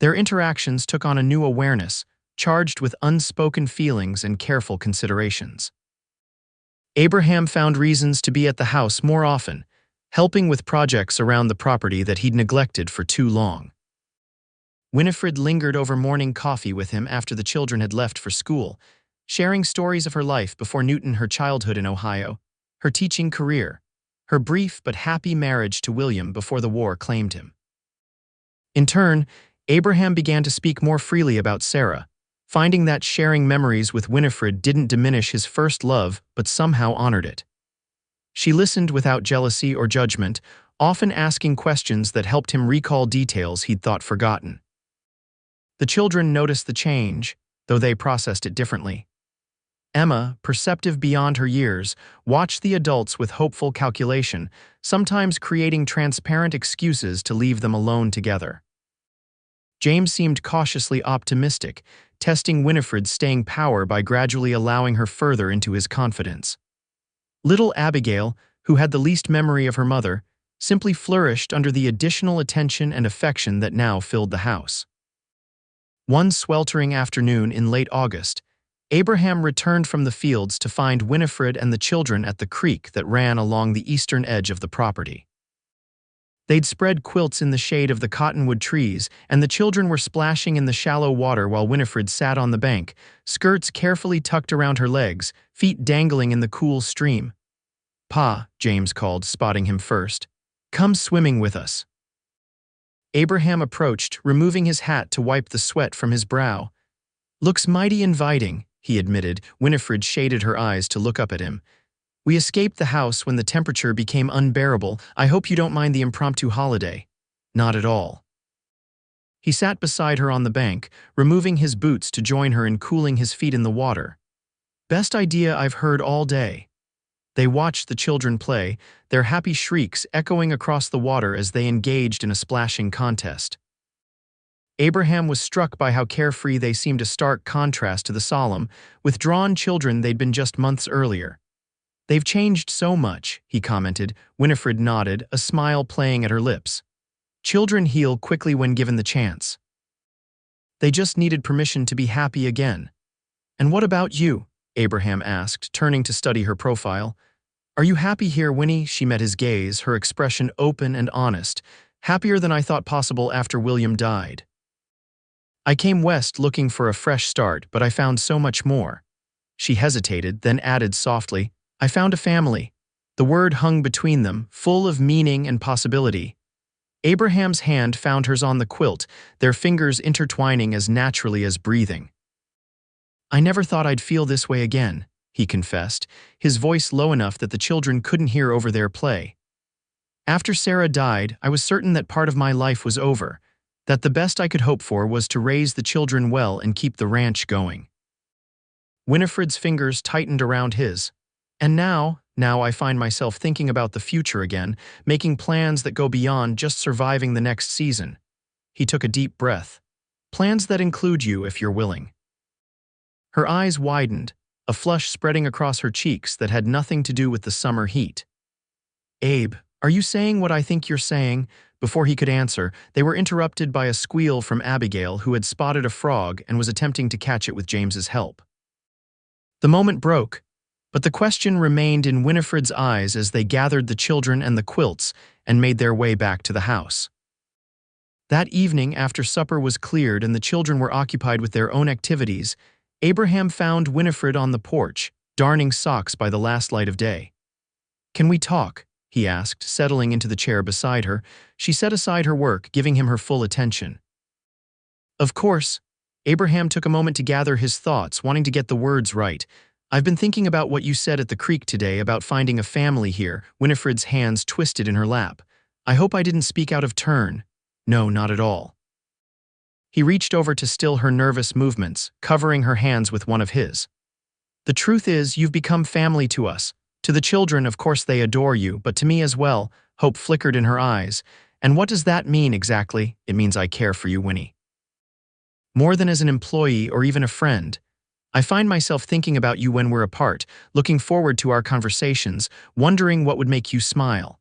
S1: Their interactions took on a new awareness, charged with unspoken feelings and careful considerations. Abraham found reasons to be at the house more often, helping with projects around the property that he'd neglected for too long. Winifred lingered over morning coffee with him after the children had left for school, sharing stories of her life before Newton, her childhood in Ohio, her teaching career, her brief but happy marriage to William before the war claimed him. In turn, Abraham began to speak more freely about Sarah, finding that sharing memories with Winifred didn't diminish his first love but somehow honored it. She listened without jealousy or judgment, often asking questions that helped him recall details he'd thought forgotten. The children noticed the change, though they processed it differently. Emma, perceptive beyond her years, watched the adults with hopeful calculation, sometimes creating transparent excuses to leave them alone together. James seemed cautiously optimistic, testing Winifred's staying power by gradually allowing her further into his confidence. Little Abigail, who had the least memory of her mother, simply flourished under the additional attention and affection that now filled the house. One sweltering afternoon in late August, Abraham returned from the fields to find Winifred and the children at the creek that ran along the eastern edge of the property. They'd spread quilts in the shade of the cottonwood trees, and the children were splashing in the shallow water while Winifred sat on the bank, skirts carefully tucked around her legs, feet dangling in the cool stream. "Pa," James called, spotting him first. "Come swimming with us." Abraham approached, removing his hat to wipe the sweat from his brow. "Looks mighty inviting," he admitted. Winifred shaded her eyes to look up at him. "We escaped the house when the temperature became unbearable. I hope you don't mind the impromptu holiday." "Not at all." He sat beside her on the bank, removing his boots to join her in cooling his feet in the water. "Best idea I've heard all day." They watched the children play, their happy shrieks echoing across the water as they engaged in a splashing contest. Abraham was struck by how carefree they seemed, a stark contrast to the solemn, withdrawn children they'd been just months earlier. "They've changed so much," he commented. Winifred nodded, a smile playing at her lips. "Children heal quickly when given the chance. They just needed permission to be happy again." "And what about you?" Abraham asked, turning to study her profile. "Are you happy here, Winnie?" She met his gaze, her expression open and honest. "Happier than I thought possible after William died. I came west looking for a fresh start, but I found so much more." She hesitated, then added softly, "I found a family." The word hung between them, full of meaning and possibility. Abraham's hand found hers on the quilt, their fingers intertwining as naturally as breathing. "I never thought I'd feel this way again," he confessed, his voice low enough that the children couldn't hear over their play. "After Sarah died, I was certain that part of my life was over, that the best I could hope for was to raise the children well and keep the ranch going." Winifred's fingers tightened around his. "And now I find myself thinking about the future again, making plans that go beyond just surviving the next season." He took a deep breath. "Plans that include you if you're willing." Her eyes widened, a flush spreading across her cheeks that had nothing to do with the summer heat. "Abe, are you saying what I think you're saying?" Before he could answer, they were interrupted by a squeal from Abigail, who had spotted a frog and was attempting to catch it with James's help. The moment broke, but the question remained in Winifred's eyes as they gathered the children and the quilts and made their way back to the house. That evening, after supper was cleared and the children were occupied with their own activities, Abraham found Winifred on the porch, darning socks by the last light of day. "Can we talk?" he asked, settling into the chair beside her. She set aside her work, giving him her full attention. "Of course." Abraham took a moment to gather his thoughts, wanting to get the words right. "I've been thinking about what you said at the creek today about finding a family here." Winifred's hands twisted in her lap. "I hope I didn't speak out of turn." "No, not at all." He reached over to still her nervous movements, covering her hands with one of his. "The truth is, you've become family to us. To the children, of course they adore you, but to me as well." Hope flickered in her eyes. "And what does that mean exactly?" "It means I care for you, Winnie. More than as an employee or even a friend. I find myself thinking about you when we're apart, looking forward to our conversations, wondering what would make you smile."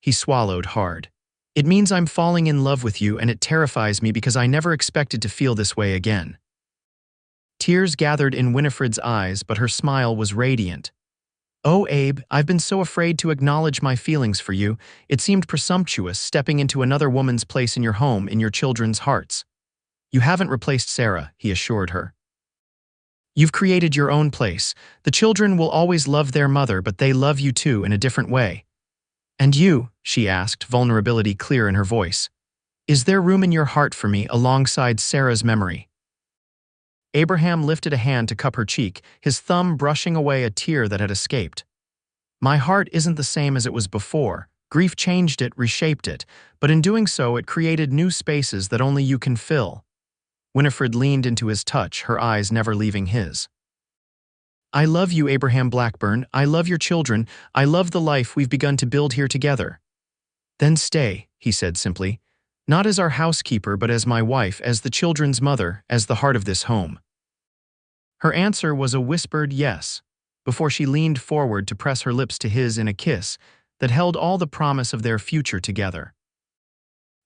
S1: He swallowed hard. "It means I'm falling in love with you, and it terrifies me because I never expected to feel this way again." Tears gathered in Winifred's eyes, but her smile was radiant. "Oh, Abe, I've been so afraid to acknowledge my feelings for you. It seemed presumptuous stepping into another woman's place in your home, in your children's hearts." "You haven't replaced Sarah," he assured her. "You've created your own place. The children will always love their mother, but they love you too in a different way." "And you?" she asked, vulnerability clear in her voice. "Is there room in your heart for me alongside Sarah's memory?" Abraham lifted a hand to cup her cheek, his thumb brushing away a tear that had escaped. My heart isn't the same as it was before. Grief changed it, reshaped it, but in doing so it created new spaces that only you can fill. Winifred leaned into his touch, her eyes never leaving his. I love you, Abraham Blackburn. I love your children. I love the life we've begun to build here together. Then stay, he said simply. Not as our housekeeper, but as my wife, as the children's mother, as the heart of this home. Her answer was a whispered yes, before she leaned forward to press her lips to his in a kiss that held all the promise of their future together.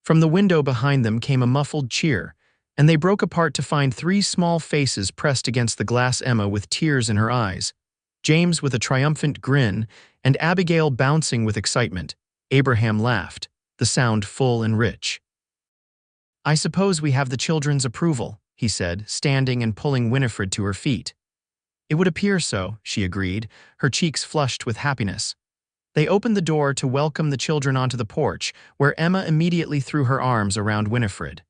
S1: From the window behind them came a muffled cheer, and they broke apart to find three small faces pressed against the glass, Emma with tears in her eyes, James with a triumphant grin, and Abigail bouncing with excitement. Abraham laughed, the sound full and rich. I suppose we have the children's approval, he said, standing and pulling Winifred to her feet. It would appear so, she agreed, her cheeks flushed with happiness. They opened the door to welcome the children onto the porch, where Emma immediately threw her arms around Winifred.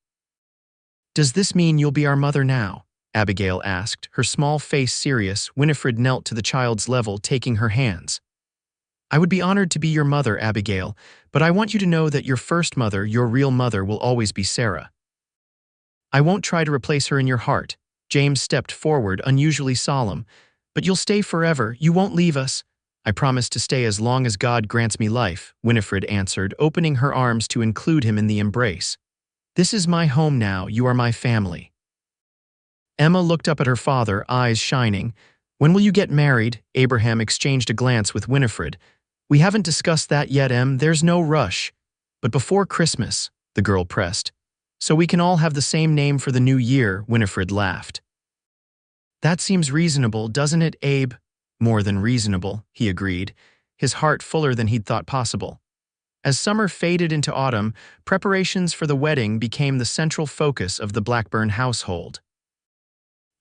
S1: Does this mean you'll be our mother now? Abigail asked, her small face serious. Winifred knelt to the child's level, taking her hands. I would be honored to be your mother, Abigail, but I want you to know that your first mother, your real mother, will always be Sarah. I won't try to replace her in your heart. James stepped forward, unusually solemn. But you'll stay forever. You won't leave us. I promise to stay as long as God grants me life, Winifred answered, opening her arms to include him in the embrace. This is my home now. You are my family. Emma looked up at her father, eyes shining. When will you get married? Abraham exchanged a glance with Winifred. We haven't discussed that yet, Em. There's no rush. But before Christmas, the girl pressed. So we can all have the same name for the new year, Winifred laughed. That seems reasonable, doesn't it, Abe? More than reasonable, he agreed, his heart fuller than he'd thought possible. As summer faded into autumn, preparations for the wedding became the central focus of the Blackburn household.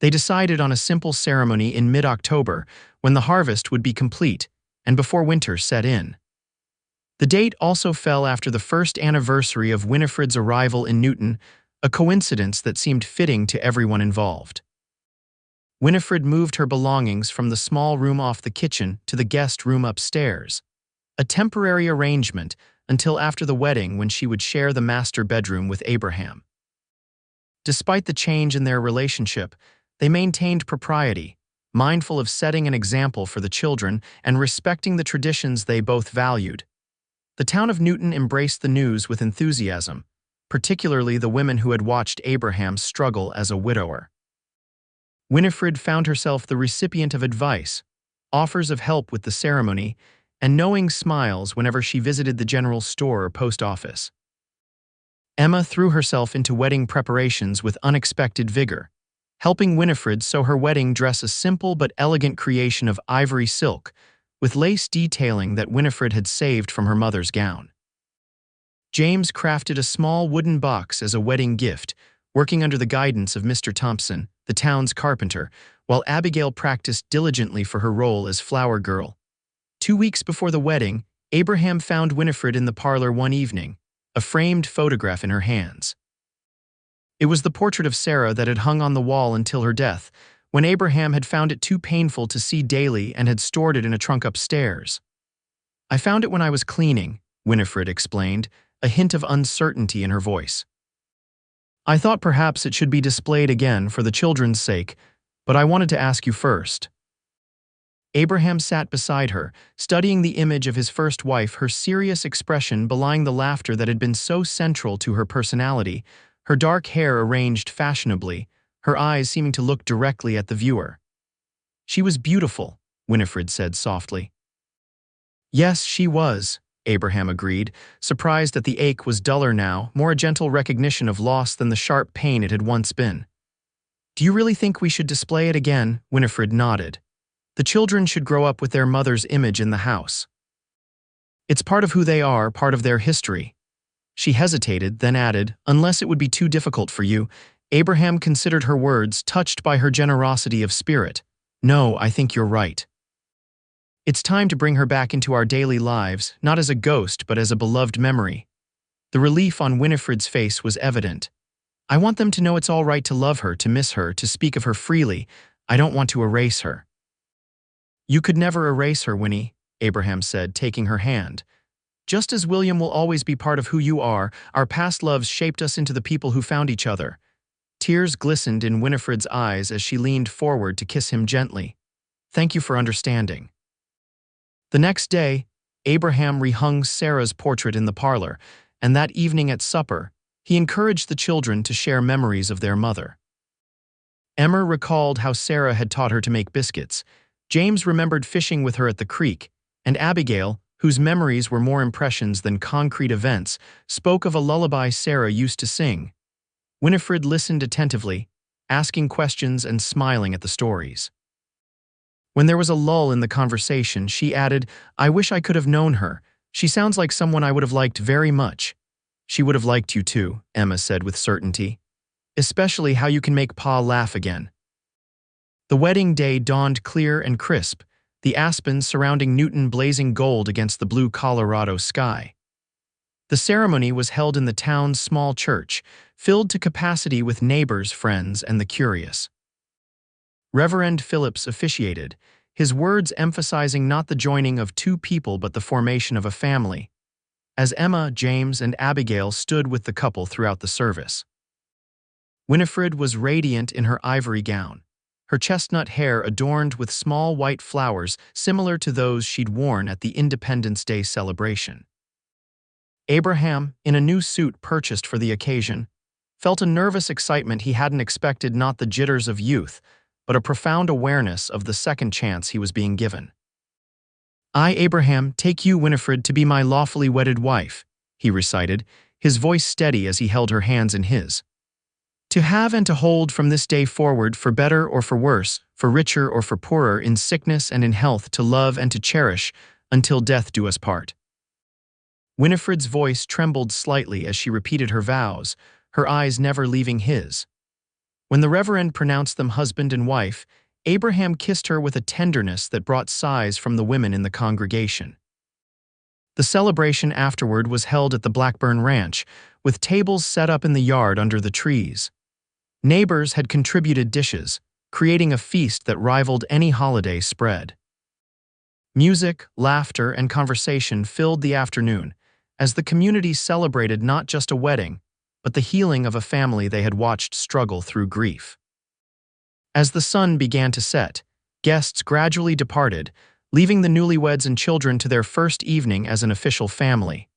S1: They decided on a simple ceremony in mid-October, when the harvest would be complete, and before winter set in. The date also fell after the first anniversary of Winifred's arrival in Newton, a coincidence that seemed fitting to everyone involved. Winifred moved her belongings from the small room off the kitchen to the guest room upstairs, a temporary arrangement until after the wedding, when she would share the master bedroom with Abraham. Despite the change in their relationship, they maintained propriety, mindful of setting an example for the children and respecting the traditions they both valued. The town of Newton embraced the news with enthusiasm, particularly the women who had watched Abraham struggle as a widower. Winifred found herself the recipient of advice, offers of help with the ceremony, and knowing smiles whenever she visited the general store or post office. Emma threw herself into wedding preparations with unexpected vigor, helping Winifred sew her wedding dress, a simple but elegant creation of ivory silk, with lace detailing that Winifred had saved from her mother's gown. James crafted a small wooden box as a wedding gift, working under the guidance of Mr. Thompson, the town's carpenter, while Abigail practiced diligently for her role as flower girl. 2 weeks before the wedding, Abraham found Winifred in the parlor one evening, a framed photograph in her hands. It was the portrait of Sarah that had hung on the wall until her death, when Abraham had found it too painful to see daily and had stored it in a trunk upstairs. I found it when I was cleaning, Winifred explained, a hint of uncertainty in her voice. I thought perhaps it should be displayed again for the children's sake, but I wanted to ask you first. Abraham sat beside her, studying the image of his first wife, her serious expression belying the laughter that had been so central to her personality, her dark hair arranged fashionably, her eyes seeming to look directly at the viewer. She was beautiful, Winifred said softly. Yes, she was, Abraham agreed, surprised that the ache was duller now, more a gentle recognition of loss than the sharp pain it had once been. Do you really think we should display it again? Winifred nodded. The children should grow up with their mother's image in the house. It's part of who they are, part of their history. She hesitated, then added, unless it would be too difficult for you. Abraham considered her words, touched by her generosity of spirit. No, I think you're right. It's time to bring her back into our daily lives, not as a ghost, but as a beloved memory. The relief on Winifred's face was evident. I want them to know it's all right to love her, to miss her, to speak of her freely. I don't want to erase her." "You could never erase her, Winnie," Abraham said, taking her hand. "Just as William will always be part of who you are, our past loves shaped us into the people who found each other." Tears glistened in Winifred's eyes as she leaned forward to kiss him gently. "Thank you for understanding." The next day, Abraham rehung Sarah's portrait in the parlor, and that evening at supper, he encouraged the children to share memories of their mother. Emma recalled how Sarah had taught her to make biscuits. James remembered fishing with her at the creek, and Abigail, whose memories were more impressions than concrete events, spoke of a lullaby Sarah used to sing. Winifred listened attentively, asking questions and smiling at the stories. When there was a lull in the conversation, she added, "I wish I could have known her. She sounds like someone I would have liked very much." "She would have liked you too," Emma said with certainty. "Especially how you can make Pa laugh again." The wedding day dawned clear and crisp, the aspens surrounding Newton blazing gold against the blue Colorado sky. The ceremony was held in the town's small church, filled to capacity with neighbors, friends, and the curious. Reverend Phillips officiated, his words emphasizing not the joining of two people but the formation of a family, as Emma, James, and Abigail stood with the couple throughout the service. Winifred was radiant in her ivory gown, her chestnut hair adorned with small white flowers similar to those she'd worn at the Independence Day celebration. Abraham, in a new suit purchased for the occasion, felt a nervous excitement he hadn't expected, not the jitters of youth, but a profound awareness of the second chance he was being given. "I, Abraham, take you, Winifred, to be my lawfully wedded wife," he recited, his voice steady as he held her hands in his. "To have and to hold from this day forward, for better or for worse, for richer or for poorer, in sickness and in health, to love and to cherish, until death do us part." Winifred's voice trembled slightly as she repeated her vows, her eyes never leaving his. When the Reverend pronounced them husband and wife, Abraham kissed her with a tenderness that brought sighs from the women in the congregation. The celebration afterward was held at the Blackburn ranch, with tables set up in the yard under the trees. Neighbors had contributed dishes, creating a feast that rivaled any holiday spread. Music, laughter, and conversation filled the afternoon, as the community celebrated not just a wedding, but the healing of a family they had watched struggle through grief. As the sun began to set, guests gradually departed, leaving the newlyweds and children to their first evening as an official family.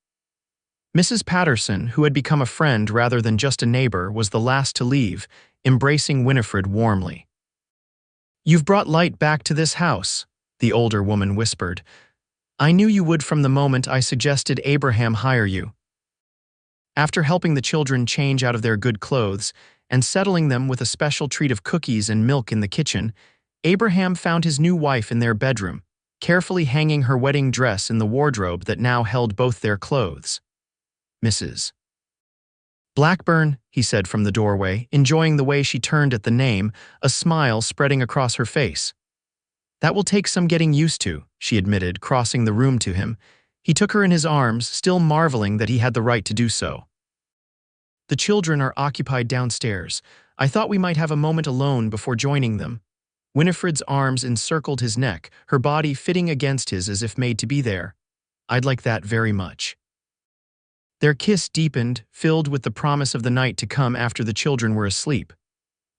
S1: Mrs. Patterson, who had become a friend rather than just a neighbor, was the last to leave, embracing Winifred warmly. "You've brought light back to this house," the older woman whispered. "I knew you would from the moment I suggested Abraham hire you." After helping the children change out of their good clothes and settling them with a special treat of cookies and milk in the kitchen, Abraham found his new wife in their bedroom, carefully hanging her wedding dress in the wardrobe that now held both their clothes. "Mrs. Blackburn," he said from the doorway, enjoying the way she turned at the name, a smile spreading across her face. "That will take some getting used to," she admitted, crossing the room to him. He took her in his arms, still marveling that he had the right to do so. "The children are occupied downstairs. I thought we might have a moment alone before joining them." Winifred's arms encircled his neck, her body fitting against his as if made to be there. "I'd like that very much." Their kiss deepened, filled with the promise of the night to come after the children were asleep.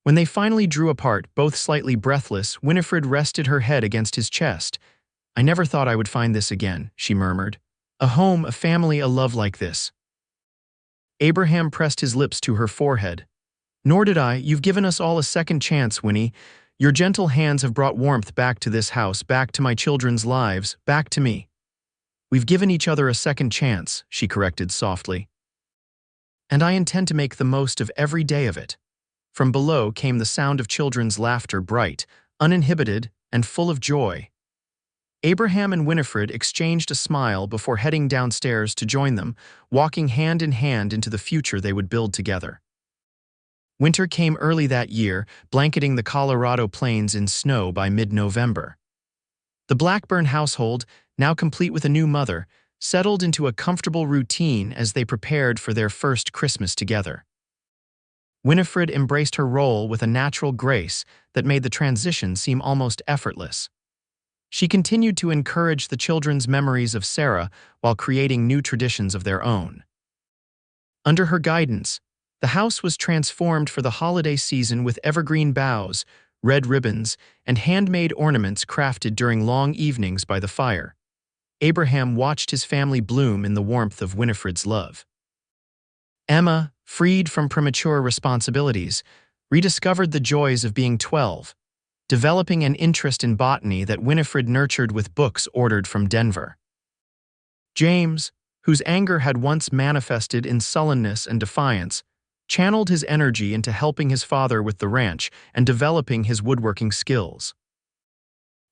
S1: When they finally drew apart, both slightly breathless, Winifred rested her head against his chest. "I never thought I would find this again," she murmured. "A home, a family, a love like this." Abraham pressed his lips to her forehead. "Nor did I. You've given us all a second chance, Winnie. Your gentle hands have brought warmth back to this house, back to my children's lives, back to me." "We've given each other a second chance," she corrected softly. "And I intend to make the most of every day of it." From below came the sound of children's laughter, bright, uninhibited, and full of joy. Abraham and Winifred exchanged a smile before heading downstairs to join them, walking hand in hand into the future they would build together. Winter came early that year, blanketing the Colorado plains in snow by mid-November. The Blackburn household, now complete with a new mother, settled into a comfortable routine as they prepared for their first Christmas together. Winifred embraced her role with a natural grace that made the transition seem almost effortless. She continued to encourage the children's memories of Sarah while creating new traditions of their own. Under her guidance, the house was transformed for the holiday season with evergreen boughs, red ribbons, and handmade ornaments crafted during long evenings by the fire. Abraham watched his family bloom in the warmth of Winifred's love. Emma, freed from premature responsibilities, rediscovered the joys of being 12, developing an interest in botany that Winifred nurtured with books ordered from Denver. James, whose anger had once manifested in sullenness and defiance, channeled his energy into helping his father with the ranch and developing his woodworking skills.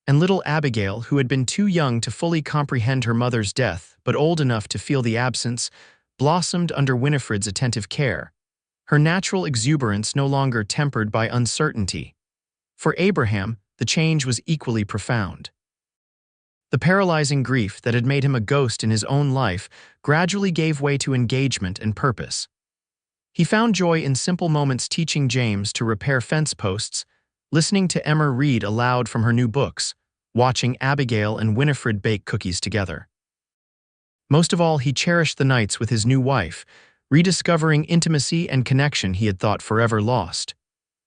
S1: And little Abigail, who had been too young to fully comprehend her mother's death but old enough to feel the absence, blossomed under Winifred's attentive care, her natural exuberance no longer tempered by uncertainty. For Abraham, the change was equally profound. The paralyzing grief that had made him a ghost in his own life gradually gave way to engagement and purpose. He found joy in simple moments, teaching James to repair fence posts, listening to Emma read aloud from her new books, watching Abigail and Winifred bake cookies together. Most of all, he cherished the nights with his new wife, rediscovering intimacy and connection he had thought forever lost.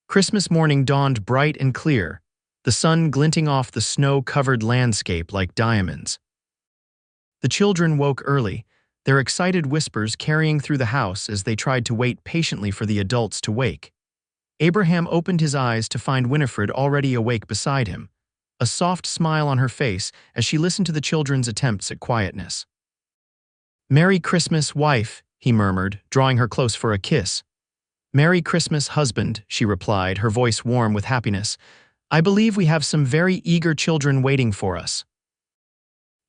S1: Christmas morning dawned bright and clear, the sun glinting off the snow-covered landscape like diamonds. The children woke early, their excited whispers carrying through the house as they tried to wait patiently for the adults to wake. Abraham opened his eyes to find Winifred already awake beside him, a soft smile on her face as she listened to the children's attempts at quietness. "Merry Christmas, wife," he murmured, drawing her close for a kiss. "Merry Christmas, husband," she replied, her voice warm with happiness. "I believe we have some very eager children waiting for us."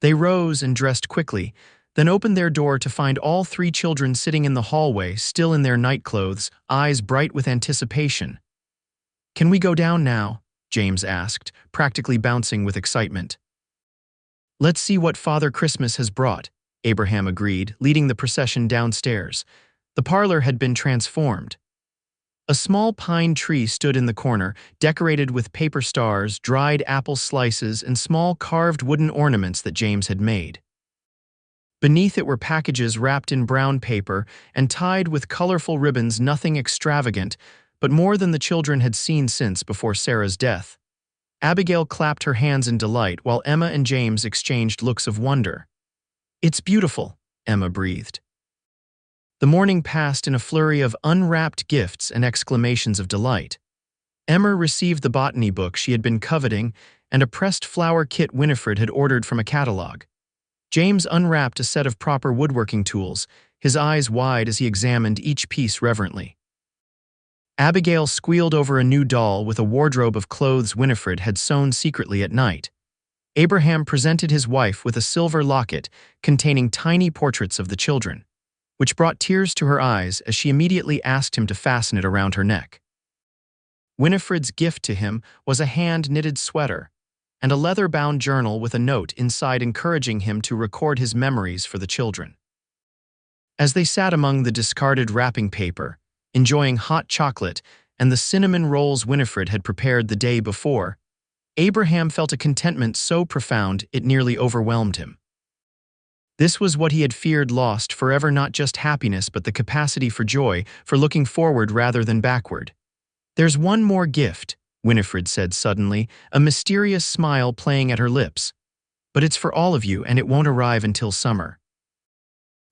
S1: They rose and dressed quickly, then opened their door to find all three children sitting in the hallway, still in their nightclothes, eyes bright with anticipation. "Can we go down now?" James asked, practically bouncing with excitement. "Let's see what Father Christmas has brought," Abraham agreed, leading the procession downstairs. The parlor had been transformed. A small pine tree stood in the corner, decorated with paper stars, dried apple slices, and small carved wooden ornaments that James had made. Beneath it were packages wrapped in brown paper and tied with colorful ribbons, nothing extravagant, but more than the children had seen since before Sarah's death. Abigail clapped her hands in delight while Emma and James exchanged looks of wonder. "It's beautiful," Emma breathed. The morning passed in a flurry of unwrapped gifts and exclamations of delight. Emma received the botany book she had been coveting and a pressed flower kit Winifred had ordered from a catalog. James unwrapped a set of proper woodworking tools, his eyes wide as he examined each piece reverently. Abigail squealed over a new doll with a wardrobe of clothes Winifred had sewn secretly at night. Abraham presented his wife with a silver locket containing tiny portraits of the children, which brought tears to her eyes as she immediately asked him to fasten it around her neck. Winifred's gift to him was a hand-knitted sweater and a leather-bound journal with a note inside encouraging him to record his memories for the children. As they sat among the discarded wrapping paper, enjoying hot chocolate and the cinnamon rolls Winifred had prepared the day before, Abraham felt a contentment so profound it nearly overwhelmed him. This was what he had feared lost forever, not just happiness but the capacity for joy, for looking forward rather than backward. "There's one more gift," Winifred said suddenly, a mysterious smile playing at her lips. "But it's for all of you and it won't arrive until summer."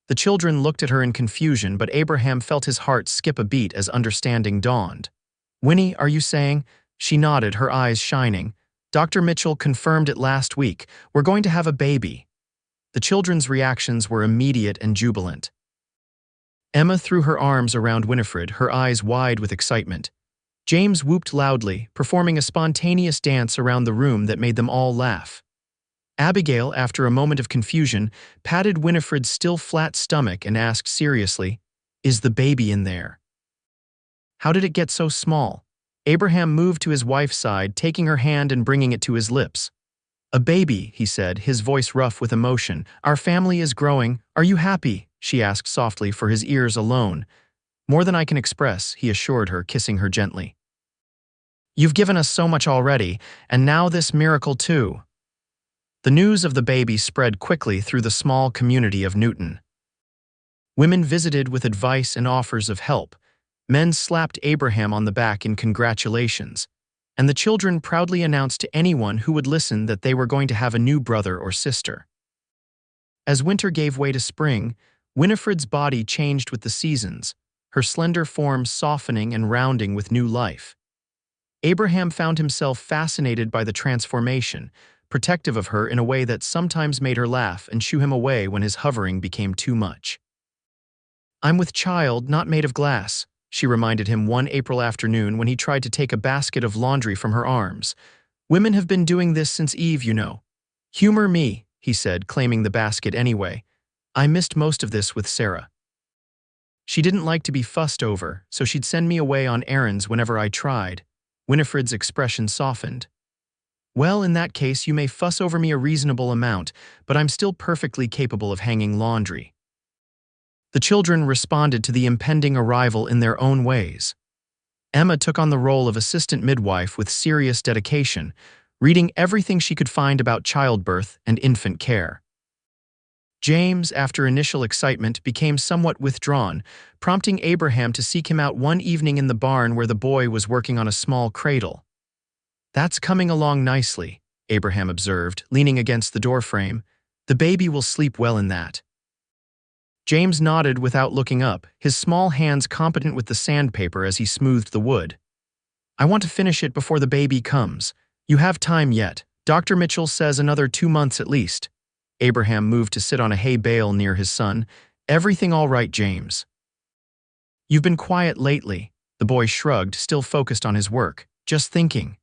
S1: The children looked at her in confusion, but Abraham felt his heart skip a beat as understanding dawned. "Winnie, are you saying?" She nodded, her eyes shining. "Dr. Mitchell confirmed it last week. We're going to have a baby." The children's reactions were immediate and jubilant. Emma threw her arms around Winifred, her eyes wide with excitement. James whooped loudly, performing a spontaneous dance around the room that made them all laugh. Abigail, after a moment of confusion, patted Winifred's still flat stomach and asked seriously, "Is the baby in there?" "How did it get so small?" Abraham moved to his wife's side, taking her hand and bringing it to his lips. "A baby," he said, his voice rough with emotion. "Our family is growing. Are you happy?" she asked softly for his ears alone. More than I can express, he assured her, kissing her gently. You've given us so much already, and now this miracle too. The news of the baby spread quickly through the small community of Newton. Women visited with advice and offers of help. Men slapped Abraham on the back in congratulations, and the children proudly announced to anyone who would listen that they were going to have a new brother or sister. As winter gave way to spring, Winifred's body changed with the seasons, her slender form softening and rounding with new life. Abraham found himself fascinated by the transformation, protective of her in a way that sometimes made her laugh and shoo him away when his hovering became too much. "I'm with child, not made of glass," she reminded him one April afternoon when he tried to take a basket of laundry from her arms. "Women have been doing this since Eve, you know." "Humor me," he said, claiming the basket anyway. "I missed most of this with Sarah. She didn't like to be fussed over, so she'd send me away on errands whenever I tried." Winifred's expression softened. "Well, in that case, you may fuss over me a reasonable amount, but I'm still perfectly capable of hanging laundry." The children responded to the impending arrival in their own ways. Emma took on the role of assistant midwife with serious dedication, reading everything she could find about childbirth and infant care. James, after initial excitement, became somewhat withdrawn, prompting Abraham to seek him out one evening in the barn where the boy was working on a small cradle. "That's coming along nicely," Abraham observed, leaning against the doorframe. "The baby will sleep well in that." James nodded without looking up, his small hands competent with the sandpaper as he smoothed the wood. "I want to finish it before the baby comes. You have time yet. Dr. Mitchell says another 2 months at least." Abraham moved to sit on a hay bale near his son. "Everything all right, James?" "You've been quiet lately," the boy shrugged, still focused on his work. "Just thinking."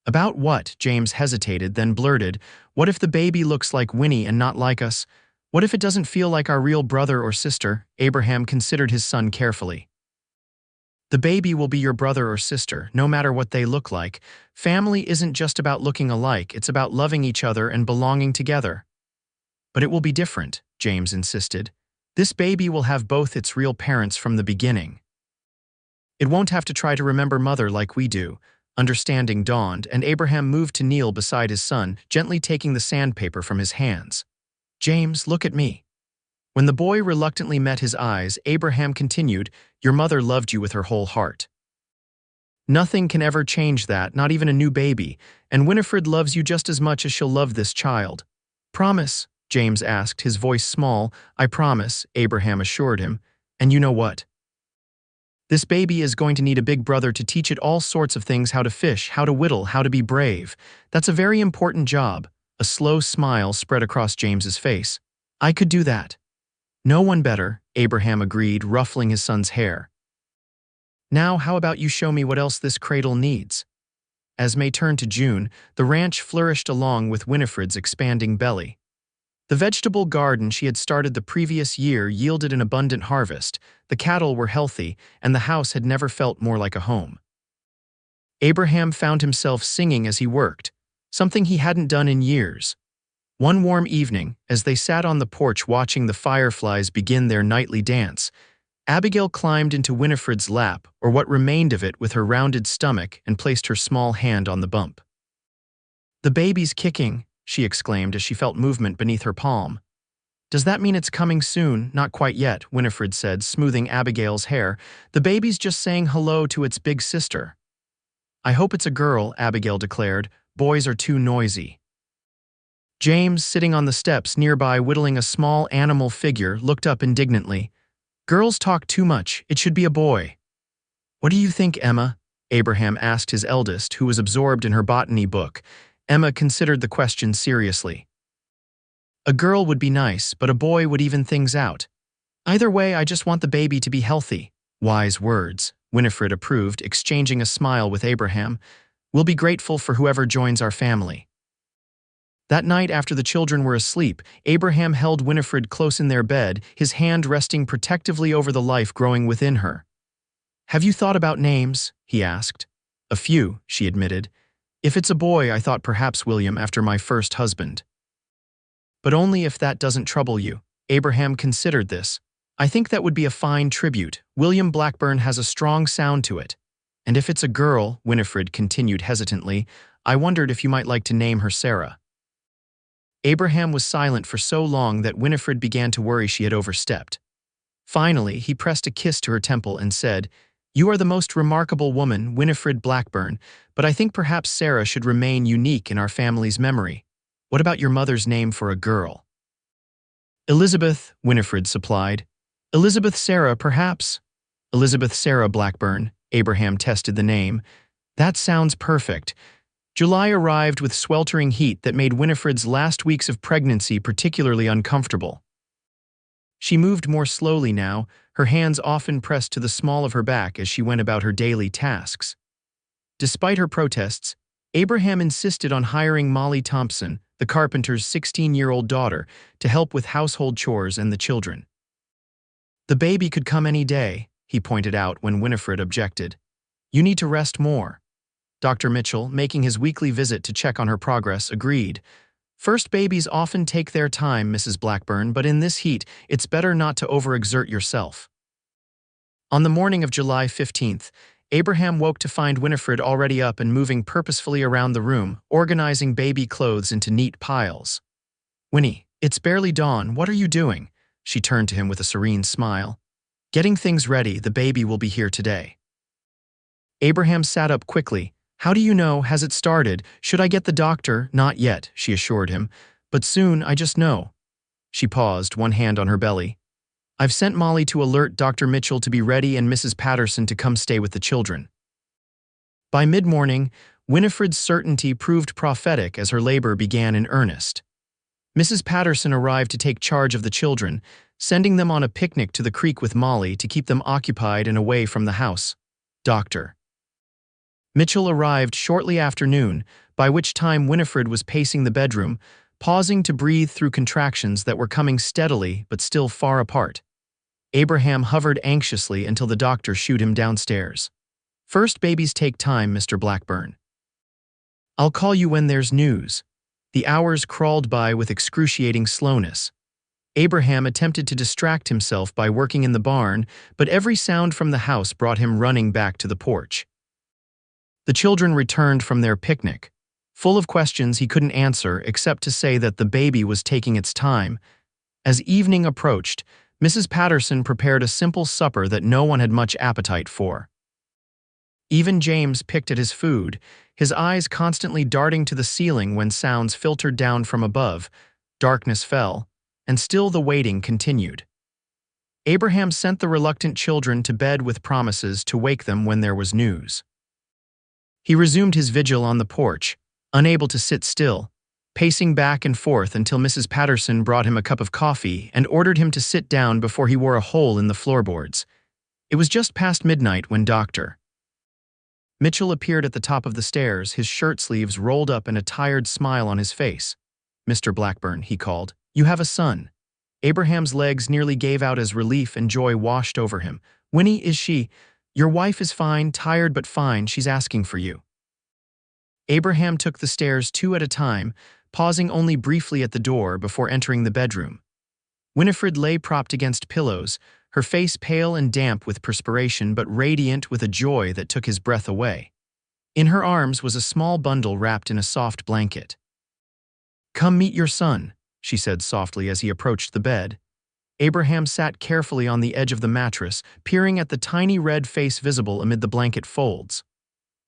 S1: "About what?" James hesitated, then blurted, "What if the baby looks like Winnie and not like us? What if it doesn't feel like our real brother or sister?" Abraham considered his son carefully. "The baby will be your brother or sister, no matter what they look like. Family isn't just about looking alike, it's about loving each other and belonging together." "But it will be different," James insisted. "This baby will have both its real parents from the beginning. It won't have to try to remember mother like we do." Understanding dawned, and Abraham moved to kneel beside his son, gently taking the sandpaper from his hands. "James, look at me." When the boy reluctantly met his eyes, Abraham continued, "Your mother loved you with her whole heart. Nothing can ever change that, not even a new baby, and Winifred loves you just as much as she'll love this child." "Promise?" James asked, his voice small. "I promise," Abraham assured him. "And you know what? This baby is going to need a big brother to teach it all sorts of things: how to fish, how to whittle, how to be brave. That's a very important job." A slow smile spread across James's face. "I could do that." "No one better," Abraham agreed, ruffling his son's hair. "Now how about you show me what else this cradle needs?" As May turned to June, the ranch flourished along with Winifred's expanding belly. The vegetable garden she had started the previous year yielded an abundant harvest, the cattle were healthy, and the house had never felt more like a home. Abraham found himself singing as he worked, something he hadn't done in years. One warm evening, as they sat on the porch watching the fireflies begin their nightly dance, Abigail climbed into Winifred's lap, or what remained of it, with her rounded stomach, and placed her small hand on the bump. "The baby's kicking," she exclaimed as she felt movement beneath her palm. "Does that mean it's coming soon?" "Not quite yet," Winifred said, smoothing Abigail's hair. "The baby's just saying hello to its big sister." "I hope it's a girl," Abigail declared. "Boys are too noisy." James, sitting on the steps nearby whittling a small animal figure, looked up indignantly. "Girls talk too much. It should be a boy." "What do you think, Emma?" Abraham asked his eldest, who was absorbed in her botany book. Emma considered the question seriously. "A girl would be nice, but a boy would even things out. Either way, I just want the baby to be healthy." "Wise words," Winifred approved, exchanging a smile with Abraham. "We'll be grateful for whoever joins our family." That night, after the children were asleep, Abraham held Winifred close in their bed, his hand resting protectively over the life growing within her. "Have you thought about names?" he asked. "A few," she admitted. "If it's a boy, I thought perhaps William, after my first husband." "But only if that doesn't trouble you." Abraham considered this. I think that would be a fine tribute. William Blackburn has a strong sound to it. And if it's a girl, Winifred continued hesitantly, I wondered if you might like to name her Sarah. Abraham was silent for so long that Winifred began to worry she had overstepped. Finally, he pressed a kiss to her temple and said, You are the most remarkable woman, Winifred Blackburn, but I think perhaps Sarah should remain unique in our family's memory. What about your mother's name for a girl? Elizabeth, Winifred supplied. Elizabeth Sarah, perhaps? Elizabeth Sarah Blackburn, Abraham tested the name. That sounds perfect. July arrived with sweltering heat that made Winifred's last weeks of pregnancy particularly uncomfortable. She moved more slowly now, her hands often pressed to the small of her back as she went about her daily tasks. Despite her protests, Abraham insisted on hiring Molly Thompson, the carpenter's 16-year-old daughter, to help with household chores and the children. The baby could come any day, he pointed out when Winifred objected. You need to rest more. Dr. Mitchell, making his weekly visit to check on her progress, agreed. First babies often take their time, Mrs. Blackburn, but in this heat, it's better not to overexert yourself. On the morning of July 15th, Abraham woke to find Winifred already up and moving purposefully around the room, organizing baby clothes into neat piles. Winnie, it's barely dawn. What are you doing? She turned to him with a serene smile. Getting things ready, the baby will be here today. Abraham sat up quickly. How do you know? Has it started? Should I get the doctor? Not yet, she assured him. But soon, I just know. She paused, one hand on her belly. I've sent Molly to alert Dr. Mitchell to be ready and Mrs. Patterson to come stay with the children. By mid-morning, Winifred's certainty proved prophetic as her labor began in earnest. Mrs. Patterson arrived to take charge of the children, sending them on a picnic to the creek with Molly to keep them occupied and away from the house. Dr. Mitchell arrived shortly after noon, by which time Winifred was pacing the bedroom, pausing to breathe through contractions that were coming steadily but still far apart. Abraham hovered anxiously until the doctor shooed him downstairs. First babies take time, Mr. Blackburn. I'll call you when there's news. The hours crawled by with excruciating slowness. Abraham attempted to distract himself by working in the barn, but every sound from the house brought him running back to the porch. The children returned from their picnic. Full of questions he couldn't answer except to say that the baby was taking its time. As evening approached, Mrs. Patterson prepared a simple supper that no one had much appetite for. Even James picked at his food, his eyes constantly darting to the ceiling when sounds filtered down from above. Darkness fell, and still the waiting continued. Abraham sent the reluctant children to bed with promises to wake them when there was news. He resumed his vigil on the porch, unable to sit still, pacing back and forth until Mrs. Patterson brought him a cup of coffee and ordered him to sit down before he wore a hole in the floorboards. It was just past midnight when Dr. Mitchell appeared at the top of the stairs, his shirt sleeves rolled up and a tired smile on his face. Mr. Blackburn, he called, you have a son. Abraham's legs nearly gave out as relief and joy washed over him. Winnie, is she? Your wife is fine, tired but fine, she's asking for you. Abraham took the stairs two at a time, pausing only briefly at the door before entering the bedroom. Winifred lay propped against pillows, her face pale and damp with perspiration but radiant with a joy that took his breath away. In her arms was a small bundle wrapped in a soft blanket. Come meet your son, she said softly as he approached the bed. Abraham sat carefully on the edge of the mattress, peering at the tiny red face visible amid the blanket folds.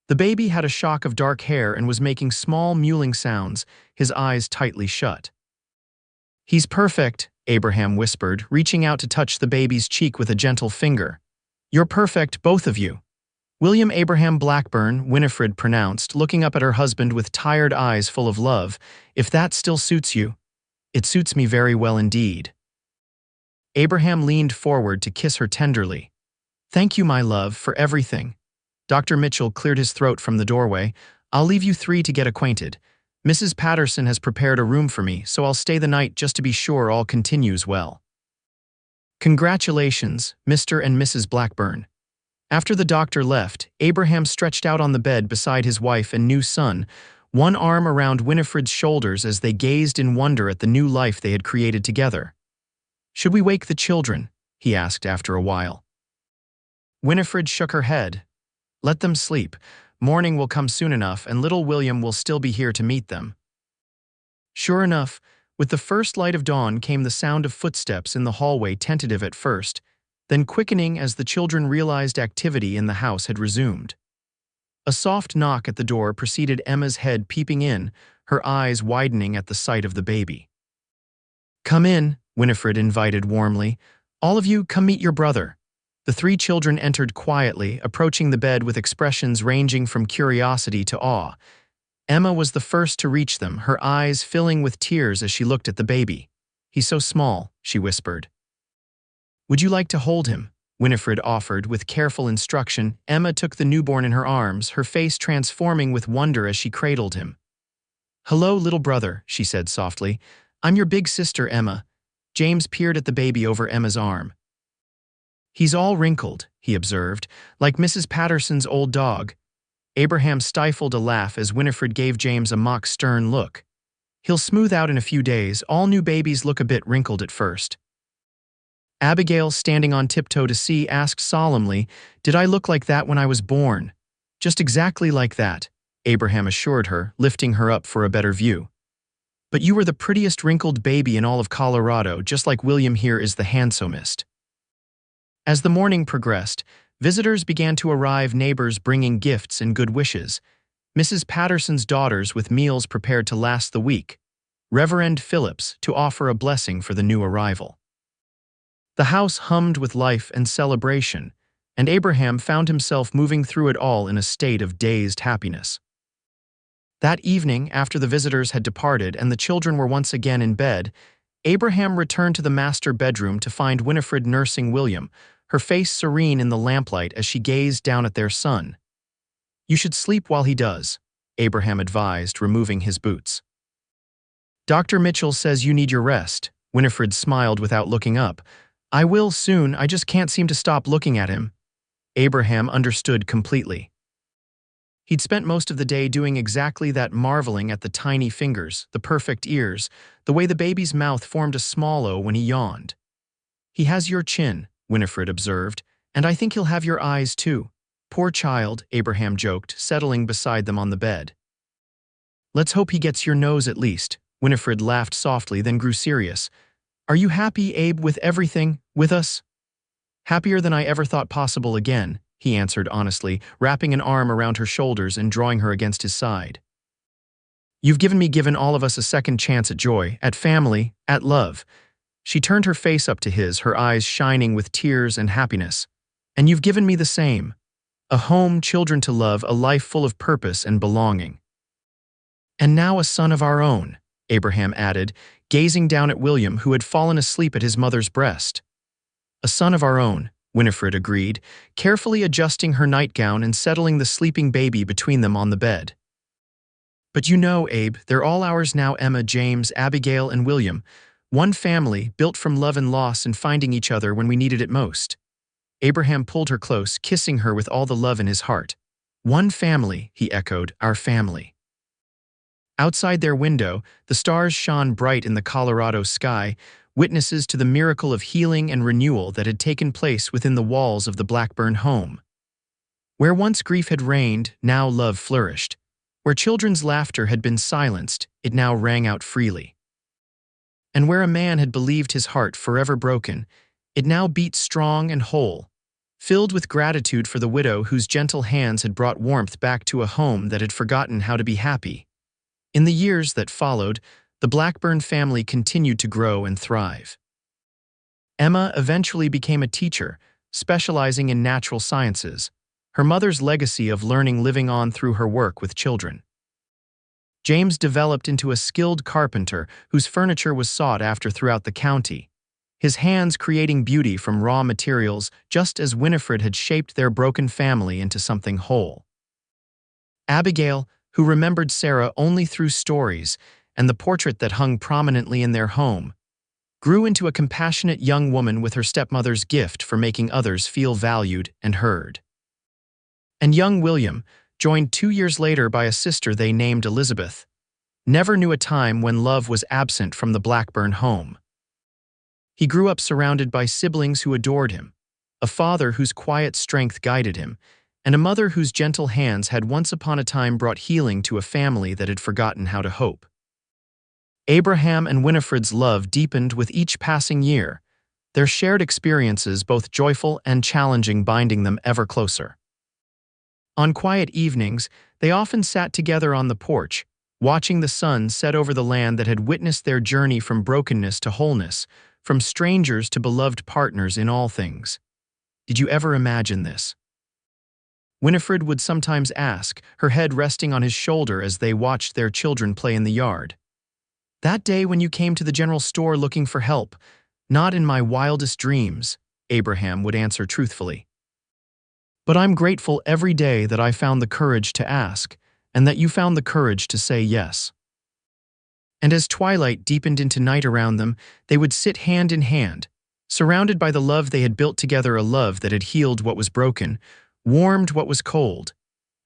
S1: The baby had a shock of dark hair and was making small mewling sounds, his eyes tightly shut. He's perfect, Abraham whispered, reaching out to touch the baby's cheek with a gentle finger. You're perfect, both of you. William Abraham Blackburn, Winifred pronounced, looking up at her husband with tired eyes full of love. If that still suits you. It suits me very well indeed. Abraham leaned forward to kiss her tenderly. Thank you, my love, for everything. Dr. Mitchell cleared his throat from the doorway. I'll leave you three to get acquainted. Mrs. Patterson has prepared a room for me, so I'll stay the night just to be sure all continues well. Congratulations, Mr. and Mrs. Blackburn. After the doctor left, Abraham stretched out on the bed beside his wife and new son, one arm around Winifred's shoulders as they gazed in wonder at the new life they had created together. Should we wake the children? he asked after a while. Winifred shook her head. Let them sleep. Morning will come soon enough, and little William will still be here to meet them. Sure enough, with the first light of dawn came the sound of footsteps in the hallway, tentative at first, then quickening as the children realized activity in the house had resumed. A soft knock at the door preceded Emma's head peeping in, her eyes widening at the sight of the baby. Come in, Winifred invited warmly. All of you, come meet your brother. The three children entered quietly, approaching the bed with expressions ranging from curiosity to awe. Emma was the first to reach them, her eyes filling with tears as she looked at the baby. He's so small, she whispered. Would you like to hold him? Winifred offered with careful instruction. Emma took the newborn in her arms, her face transforming with wonder as she cradled him. Hello, little brother, she said softly. I'm your big sister, Emma. James peered at the baby over Emma's arm. He's all wrinkled, he observed, like Mrs. Patterson's old dog. Abraham stifled a laugh as Winifred gave James a mock stern look. He'll smooth out in a few days. All new babies look a bit wrinkled at first. Abigail, standing on tiptoe to see, asked solemnly, Did I look like that when I was born? Just exactly like that, Abraham assured her, lifting her up for a better view. But you were the prettiest wrinkled baby in all of Colorado, just like William here is the handsomest. As the morning progressed, visitors began to arrive, neighbors bringing gifts and good wishes. Mrs. Patterson's daughters with meals prepared to last the week. Reverend Phillips to offer a blessing for the new arrival. The house hummed with life and celebration, and Abraham found himself moving through it all in a state of dazed happiness. That evening, after the visitors had departed and the children were once again in bed, Abraham returned to the master bedroom to find Winifred nursing William, her face serene in the lamplight as she gazed down at their son. You should sleep while he does, Abraham advised, removing his boots. Dr. Mitchell says you need your rest, Winifred smiled without looking up. I will soon, I just can't seem to stop looking at him. Abraham understood completely. He'd spent most of the day doing exactly that, marveling at the tiny fingers, the perfect ears, the way the baby's mouth formed a small O when he yawned. He has your chin, Winifred observed, and I think he'll have your eyes too. Poor child, Abraham joked, settling beside them on the bed. Let's hope he gets your nose at least, Winifred laughed softly, then grew serious. Are you happy, Abe, with everything, with us? Happier than I ever thought possible again, he answered honestly, wrapping an arm around her shoulders and drawing her against his side. You've given all of us a second chance at joy, at family, at love. She turned her face up to his, her eyes shining with tears and happiness. And you've given me the same. A home, children to love, a life full of purpose and belonging. And now a son of our own, Abraham added, gazing down at William, who had fallen asleep at his mother's breast. A son of our own, Winifred agreed, carefully adjusting her nightgown and settling the sleeping baby between them on the bed. But you know, Abe, they're all ours now, Emma, James, Abigail, and William. One family, built from love and loss and finding each other when we needed it most. Abraham pulled her close, kissing her with all the love in his heart. One family, he echoed, our family. Outside their window, the stars shone bright in the Colorado sky, witnesses to the miracle of healing and renewal that had taken place within the walls of the Blackburn home. Where once grief had reigned, now love flourished. Where children's laughter had been silenced, it now rang out freely. And where a man had believed his heart forever broken, it now beat strong and whole, filled with gratitude for the widow whose gentle hands had brought warmth back to a home that had forgotten how to be happy. In the years that followed, the Blackburn family continued to grow and thrive. Emma eventually became a teacher, specializing in natural sciences, her mother's legacy of learning living on through her work with children. James developed into a skilled carpenter whose furniture was sought after throughout the county, his hands creating beauty from raw materials just as Winifred had shaped their broken family into something whole. Abigail, who remembered Sarah only through stories and the portrait that hung prominently in their home, grew into a compassionate young woman with her stepmother's gift for making others feel valued and heard. And young William, joined 2 years later by a sister they named Elizabeth, never knew a time when love was absent from the Blackburn home. He grew up surrounded by siblings who adored him, a father whose quiet strength guided him, and a mother whose gentle hands had once upon a time brought healing to a family that had forgotten how to hope. Abraham and Winifred's love deepened with each passing year, their shared experiences both joyful and challenging binding them ever closer. On quiet evenings, they often sat together on the porch, watching the sun set over the land that had witnessed their journey from brokenness to wholeness, from strangers to beloved partners in all things. Did you ever imagine this? Winifred would sometimes ask, her head resting on his shoulder as they watched their children play in the yard. "That day when you came to the general store looking for help, not in my wildest dreams," Abraham would answer truthfully. "But I'm grateful every day that I found the courage to ask, and that you found the courage to say yes." And as twilight deepened into night around them, they would sit hand in hand, surrounded by the love they had built together, a love that had healed what was broken, warmed what was cold,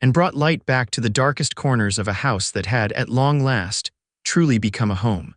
S1: and brought light back to the darkest corners of a house that had, at long last, truly become a home.